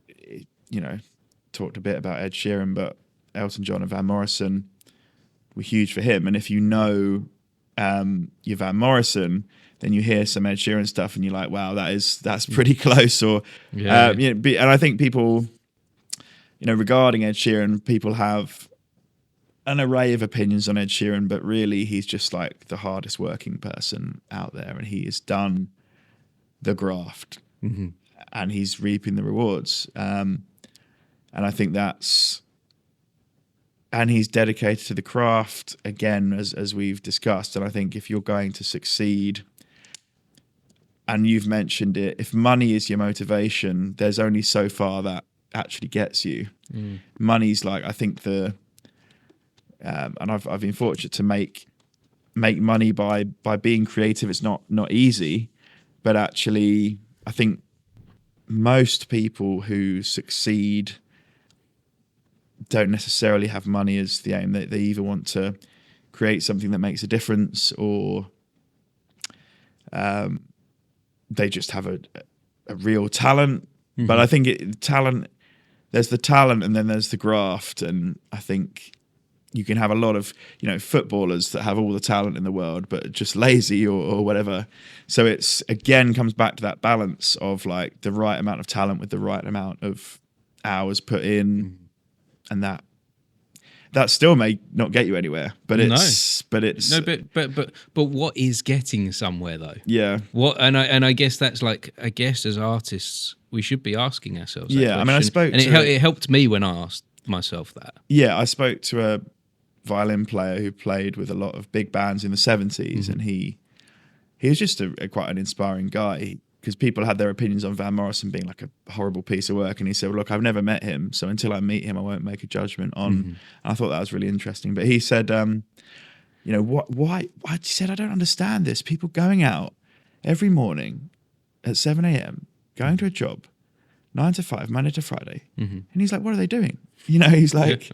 talked a bit about Ed Sheeran, but Elton John and Van Morrison were huge for him. And if you know your Van Morrison, then you hear some Ed Sheeran stuff and you're like, wow, that's pretty close. Or and I think people, regarding Ed Sheeran, people have an array of opinions on Ed Sheeran, but really he's just like the hardest working person out there, and he has done the graft and he's reaping the rewards. And I think and he's dedicated to the craft again, as we've discussed. And I think if you're going to succeed, and you've mentioned it, if money is your motivation, there's only so far that actually gets you. Money's like, I think and I've been fortunate to make money by being creative. It's not easy, but actually I think most people who succeed don't necessarily have money as the aim. They either want to create something that makes a difference, or they just have a real talent. But I think there's the talent and then there's the graft. And I think, you can have a lot of, footballers that have all the talent in the world, but just lazy or whatever. So it's, again, comes back to that balance of like the right amount of talent with the right amount of hours put in. And that still may not get you anywhere, but it's but what is getting somewhere though? Yeah. What and I guess that's like, I guess as artists we should be asking ourselves that question. I mean, I spoke and to it helped me when I asked myself that. Yeah, I spoke to a violin player who played with a lot of big bands in the 70s, and he was just quite an inspiring guy, because people had their opinions on Van Morrison being like a horrible piece of work, and he said, well, look, I've never met him, so until I meet him I won't make a judgment on. And I thought that was really interesting. But he said, why he said, I don't understand this, people going out every morning at 7 a.m. going to a job 9 to 5 Monday to Friday, and he's like, what are they doing? He's like,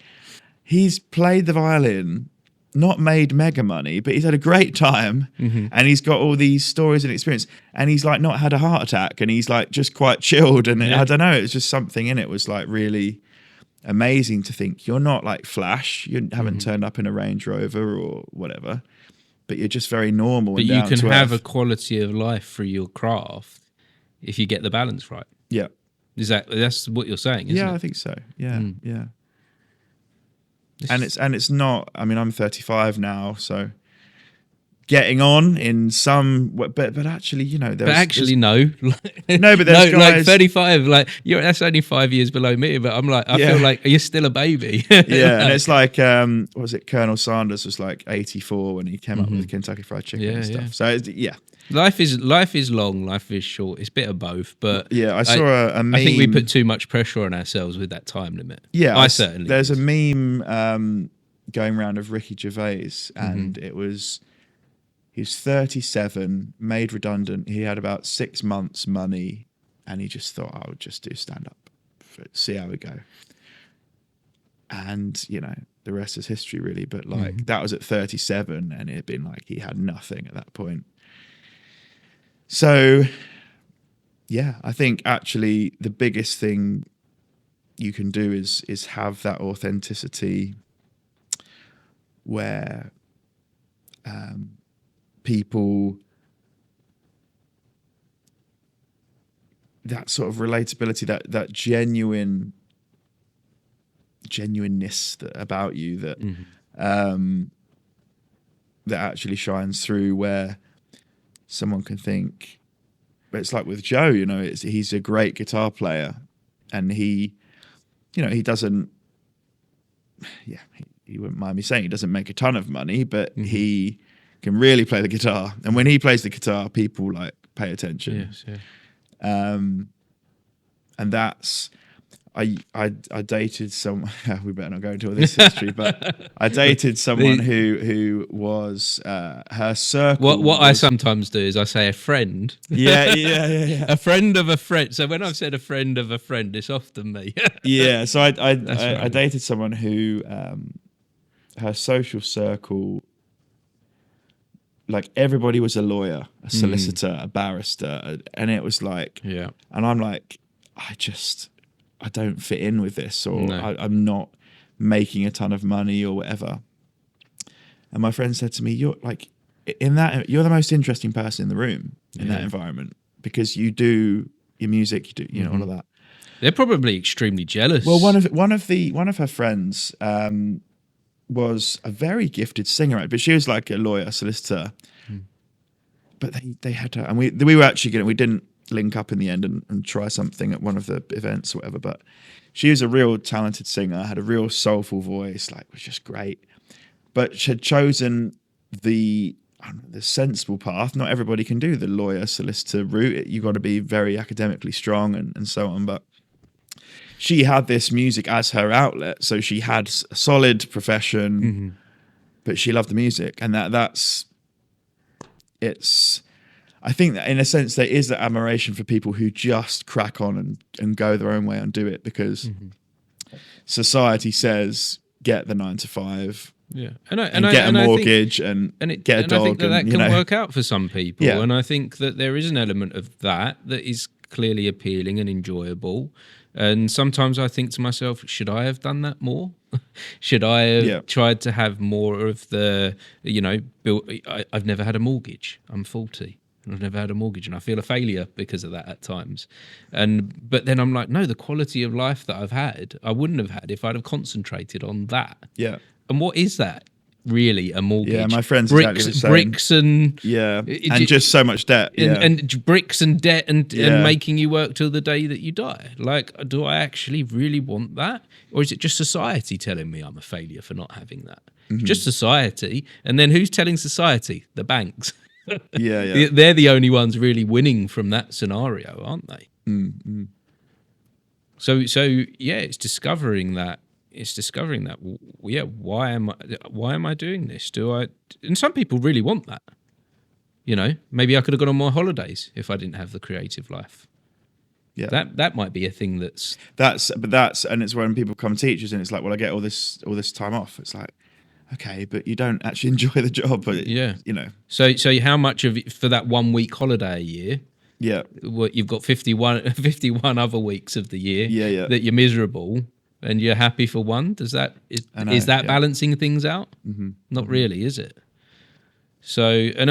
he's played the violin, not made mega money, but he's had a great time, and he's got all these stories and experience, and he's like not had a heart attack, and he's like just quite chilled. And I don't know, it's just something in it was like really amazing to think you're not like Flash, you haven't turned up in a Range Rover or whatever, but you're just very normal. But you can have a quality of life through your craft if you get the balance right. Yeah. That's what you're saying, isn't it? Yeah, I think so. Yeah, yeah. And it's not, I mean, I'm 35 now, so getting on in some, but actually, no. No, but there's guys, like 35, like that's only 5 years below me, but I'm like, I feel like you're still a baby. Yeah, and it's like, what was it? Colonel Sanders was like 84 when he came up with Kentucky Fried Chicken and stuff. So life is long, life is short. It's a bit of both, but yeah, I saw a meme. I think we put too much pressure on ourselves with that time limit. Yeah, I certainly. There's a meme going around of Ricky Gervais, and it was, he's 37, made redundant. He had about 6 months money, and he just thought, I would just do stand up, see how we go. And the rest is history, really. But like that was at 37, and it had been like he had nothing at that point. So, yeah, I think actually the biggest thing you can do is have that authenticity where people, that sort of relatability, that genuineness about you that that actually shines through, where someone can think, but it's like with Joe, he's a great guitar player, and he doesn't, he wouldn't mind me saying he doesn't make a ton of money, but he can really play the guitar, and when he plays the guitar, people like pay attention. Yes, yeah. And that's, I dated someone, we better not go into all this history, but I dated someone who was her circle. What I sometimes do is I say a friend. Yeah. A friend of a friend. So when I've said a friend of a friend, it's often me. Yeah. So I dated someone who, her social circle, like everybody was a lawyer, a solicitor, a barrister, and it was like, and I'm like, I don't fit in with this, or I'm not making a ton of money or whatever. And my friend said to me, you're the most interesting person in the room in that environment, because you do your music, you do, all of that. They're probably extremely jealous. Well, one of her friends was a very gifted singer, but she was like a lawyer, a solicitor. But they had her, and we were actually we didn't link up in the end and try something at one of the events or whatever, but she was a real talented singer, had a real soulful voice, like was just great, but she had chosen the sensible path. Not everybody can do the lawyer solicitor route. You got to be very academically strong and so on, but she had this music as her outlet, so she had a solid profession, but she loved the music, and I think that in a sense there is that admiration for people who just crack on and go their own way and do it, because society says get the 9 to 5, and get a mortgage and get a dog. I think that can work out for some people, and I think that there is an element of that is clearly appealing and enjoyable. And sometimes I think to myself, should I have done that more? Should I have tried to have more of the, I've never had a mortgage. I'm 40. And I've never had a mortgage, and I feel a failure because of that at times. But then I'm like, no, the quality of life that I've had, I wouldn't have had if I'd have concentrated on that. Yeah. And what is that? Really, a mortgage? Yeah, my friend's exactly the same. Bricks and and just so much debt. And bricks and debt and making you work till the day that you die. Like, do I actually really want that, or is it just society telling me I'm a failure for not having that? Mm-hmm. Just society, and then who's telling society? The banks. They're the only ones really winning from that scenario, aren't they? Mm-hmm. So it's discovering that. Why am I doing this? And some people really want that. Maybe I could have gone on more holidays if I didn't have the creative life. Yeah, that might be a thing that's and it's when people come teachers and it's like, well, I get all this time off. It's like, okay, but you don't actually enjoy the job. But So how much of it for that 1 week holiday a year? Yeah, What you've got 51 other weeks of the year. That you're miserable. And you're happy for one? Is that balancing things out? Mm-hmm. Not really, is it? So, and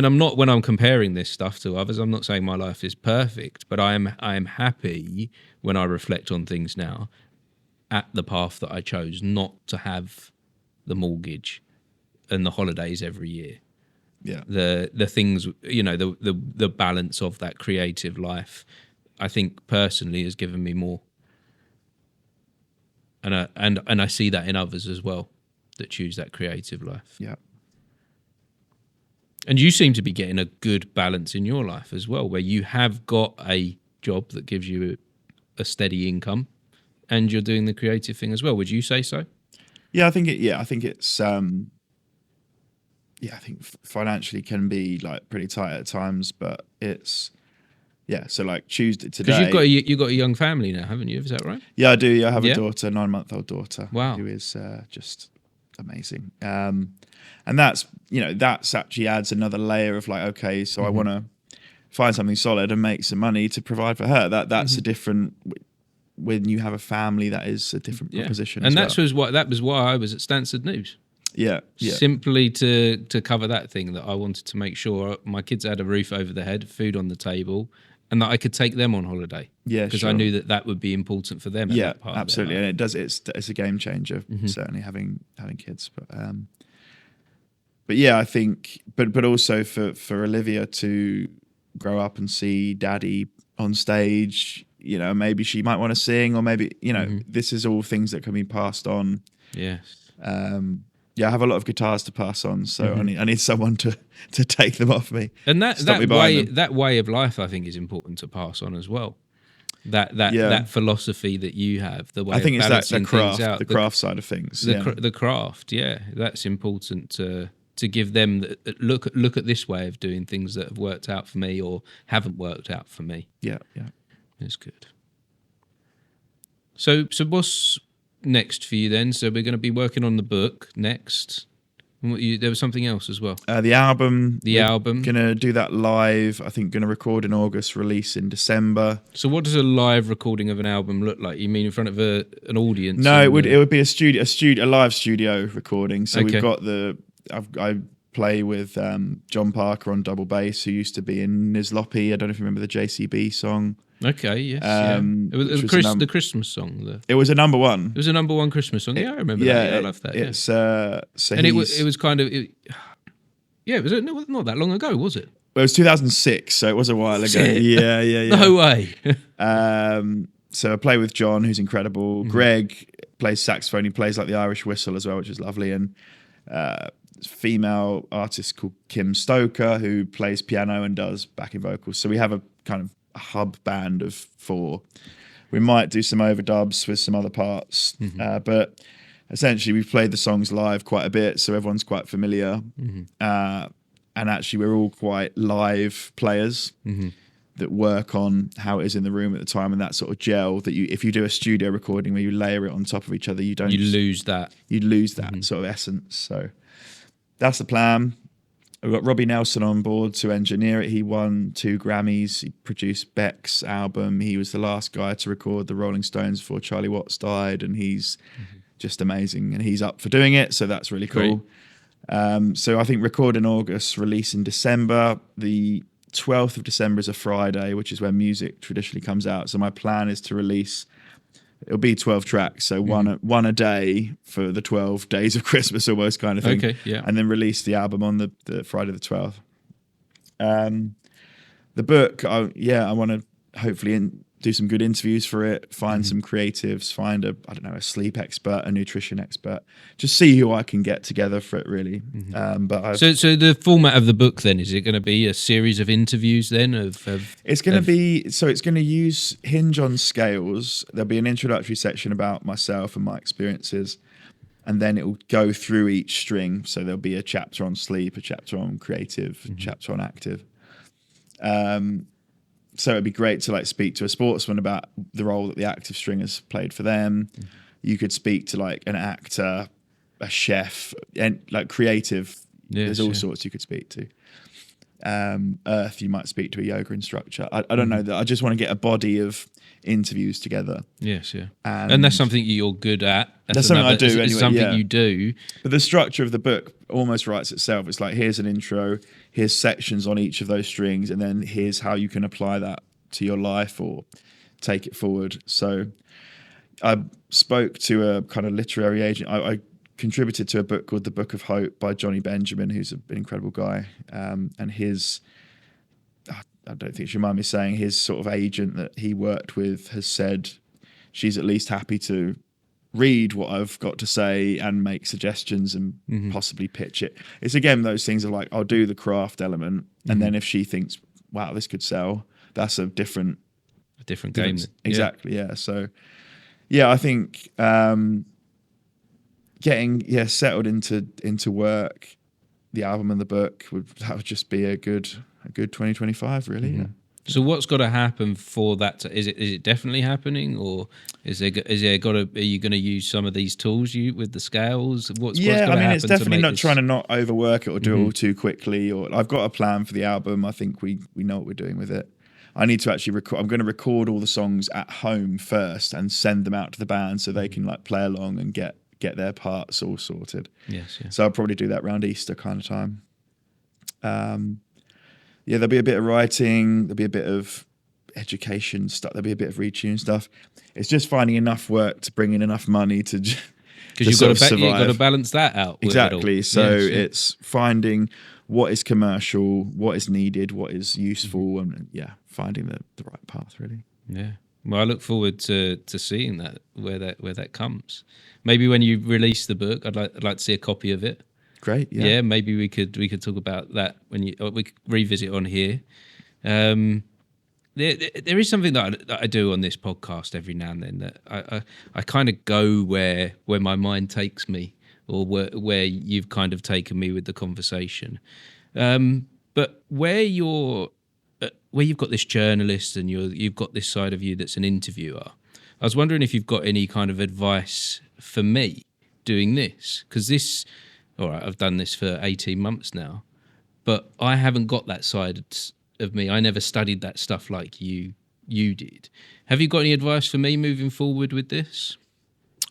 I'm not, when I'm comparing this stuff to others, I'm not saying my life is perfect, but I am happy when I reflect on things now at the path that I chose, not to have the mortgage and the holidays every year. Yeah, the things, the balance of that creative life, I think personally has given me more. And I see that in others as well that choose that creative life. Yeah. And you seem to be getting a good balance in your life as well, where you have got a job that gives you a steady income, and you're doing the creative thing as well. Would you say so? Yeah, I think it's I think financially can be like pretty tight at times, but it's. Yeah, so like Tuesday today. Because you've got a young family now, haven't you? Is that right? Yeah, I do. I have a daughter, a 9-month-old daughter. Wow. Who is just amazing. And that's actually adds another layer of like, okay, so I want to find something solid and make some money to provide for her. That's a different. When you have a family, that is a different proposition. And that was why I was at Stansted News. Yeah. Simply to cover that thing, that I wanted to make sure my kids had a roof over their head, food on the table, and that I could take them on holiday. Yeah, because I knew that would be important for them. At that part absolutely, and it does. It's a game changer. Certainly having kids, but yeah, I think, but also for Olivia to grow up and see Daddy on stage. Maybe she might want to sing, or maybe this is all things that can be passed on. Yes. I have a lot of guitars to pass on, so I need someone to take them off me. And that way of life, I think, is important to pass on as well. That philosophy that you have, the way I think of it's that the craft side of things. The craft, that's important to give them. Look at this way of doing things that have worked out for me or haven't worked out for me. Yeah, it's good. So what's next for you then? So we're going to be working on the book next. There was something else as well. The album. Going to do that live. I think going to record in August, release in December. So what does a live recording of an album look like? You mean in front of an audience? No, it would be a live studio recording. So we've got I play with John Parker on double bass, who used to be in Nizloppy. I don't know if you remember the JCB song. Okay, yes. It was the Christmas song. It was a number one. It was a number one Christmas song. I remember that. I love that. It's and it was kind of it was not that long ago, was it? Well, it was 2006, so it was a while ago. Yeah. No way. So I play with John, who's incredible. Greg plays saxophone. He plays like the Irish whistle as well, which is lovely. And female artist called Kim Stoker, who plays piano and does backing vocals. So we have a kind of a hub band of 4. We might do some overdubs with some other parts, but essentially we've played the songs live quite a bit, so everyone's quite familiar. And actually we're all quite live players that work on how it is in the room at the time, and that sort of gel that if you do a studio recording where you layer it on top of each other, you lose that sort of essence. So that's the plan. I've got Robbie Nelson on board to engineer it. He won 2 Grammys. He produced Beck's album. He was the last guy to record the Rolling Stones before Charlie Watts died, and he's just amazing. And he's up for doing it, so that's really cool. So I think record in August, release in December. The 12th of December is a Friday, which is when music traditionally comes out. So my plan is to release, it'll be 12 tracks, so one a day for the 12 days of Christmas almost kind of thing. Okay, yeah. And then release the album on the Friday the 12th. The book, I want to hopefully do some good interviews for it, find some creatives, find a sleep expert, a nutrition expert, just see who I can get together for it really. So the format of the book then, is it going to be a series of interviews then it's going to hinge on scales. There'll be an introductory section about myself and my experiences, and then it will go through each string. So there'll be a chapter on sleep, a chapter on creative, a chapter on active. So it'd be great to speak to a sportsman about the role that the active string has played for them. You could speak to an actor, a chef, and creative. There's all sorts you could speak to. Earth, you might speak to a yoga instructor. I don't know that. I just want to get a body of interviews together. Yes, yeah. And that's something you're good at. That's something I do anyway. It's something you do. But the structure of the book almost writes itself. It's here's an intro, here's sections on each of those strings, and then here's how you can apply that to your life or take it forward. So I spoke to a kind of literary agent. I contributed to a book called The Book of Hope by Johnny Benjamin, who's an incredible guy. And his, I don't think you mind me saying, his sort of agent that he worked with has said she's at least happy to read what I've got to say and make suggestions and possibly pitch it. It's again those things of I'll do the craft element, and then if she thinks, wow, this could sell, that's a different game. Exactly, yeah. So I think getting settled into work, the album and the book would just be a good 2025 really. Yeah. So what's got to happen for that? Is it definitely happening, or are you going to use some of these tools with the scales? It's definitely not trying to not overwork it or do it all too quickly. Or I've got a plan for the album. I think we know what we're doing with it. I need to actually record. I'm going to record all the songs at home first and send them out to the band so they can play along and get their parts all sorted. Yes. Yeah. So I'll probably do that around Easter kind of time. There'll be a bit of writing, there'll be a bit of education stuff, there'll be a bit of Retune stuff. It's just finding enough work to bring in enough money to because you've got to balance that out. Exactly. So it's finding what is commercial, what is needed, what is useful, and finding the right path really. Yeah. Well, I look forward to seeing that where that comes. Maybe when you release the book, I'd like to see a copy of it. Great, yeah. Yeah, maybe we could talk about that when we could revisit on here. There is something that I do on this podcast every now and then that I kind of go where my mind takes me, or where you've kind of taken me with the conversation. But where you've got this journalist and you've got this side of you that's an interviewer, I was wondering if you've got any kind of advice for me doing this, because all right, I've done this for 18 months now, but I haven't got that side of me. I never studied that stuff like you did. Have you got any advice for me moving forward with this?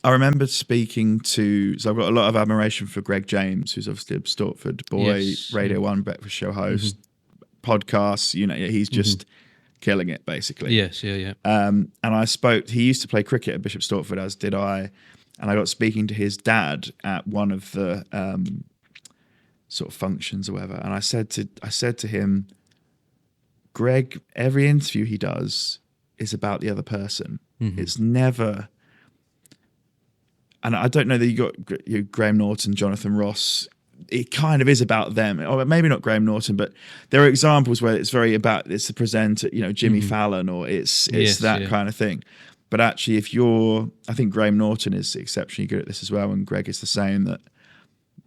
I remember speaking so I've got a lot of admiration for Greg James, who's obviously a Stortford boy, Radio 1 breakfast show host, podcasts, he's just killing it basically. Yes, yeah. And he used to play cricket at Bishop Stortford, as did I. And I got speaking to his dad at one of the sort of functions or whatever. And I said to him, Greg, every interview he does is about the other person. It's never. And I don't know that you got Graham Norton, Jonathan Ross. It kind of is about them, or maybe not Graham Norton, but there are examples where it's very about the presenter, Jimmy Fallon, or it's that kind of thing. But actually, I think Graham Norton is exceptionally good at this as well, and Greg is the same, that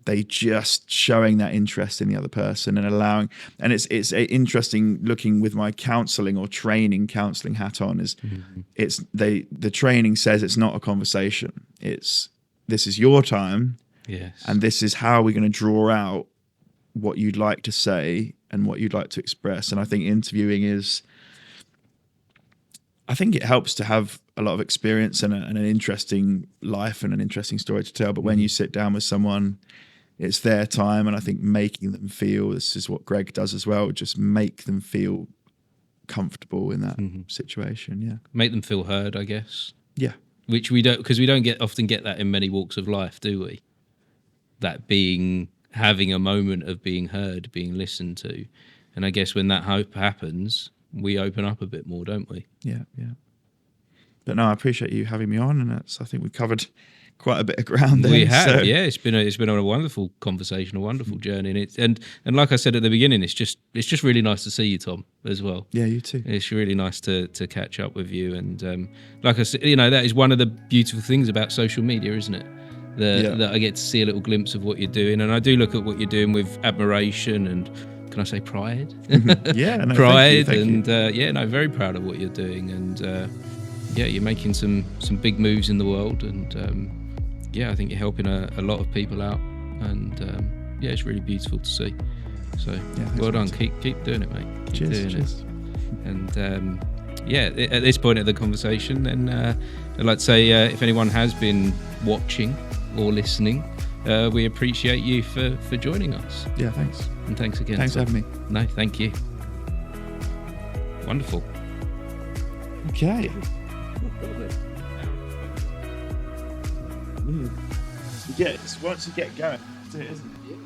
they just showing that interest in the other person and allowing, and it's interesting looking with my counselling or training counselling hat on, is the training says it's not a conversation. This is your time, yes, and this is how we're going to draw out what you'd like to say and what you'd like to express. And I think interviewing I think it helps to have a lot of experience and an interesting life and an interesting story to tell. But when you sit down with someone, it's their time. And I think making them feel, this is what Greg does as well, just make them feel comfortable in that situation. Yeah. Make them feel heard, I guess. Yeah. Which we don't, because we don't often get that in many walks of life, do we? That having a moment of being heard, being listened to. And I guess when that hope happens, we open up a bit more, don't we? Yeah, yeah. But no, I appreciate you having me on, and I think we've covered quite a bit of ground there. We have, yeah. It's been a wonderful conversation, a wonderful journey, and like I said at the beginning, it's just really nice to see you, Tom, as well. Yeah, you too. It's really nice to catch up with you, and like I said, that is one of the beautiful things about social media, isn't it? That I get to see a little glimpse of what you're doing, and I do look at what you're doing with admiration and, can I say pride? Yeah, no, pride, thank you. and very proud of what you're doing, and you're making some big moves in the world, and I think you're helping a lot of people out, and it's really beautiful to see. So well done, keep doing it, mate. Keep doing it. And at this point of the conversation, then I'd like to say if anyone has been watching or listening, we appreciate you for joining us. Yeah, thanks. And thanks again. Thanks for having me. No, thank you. Wonderful. Okay. Once you get going, that's it, isn't it?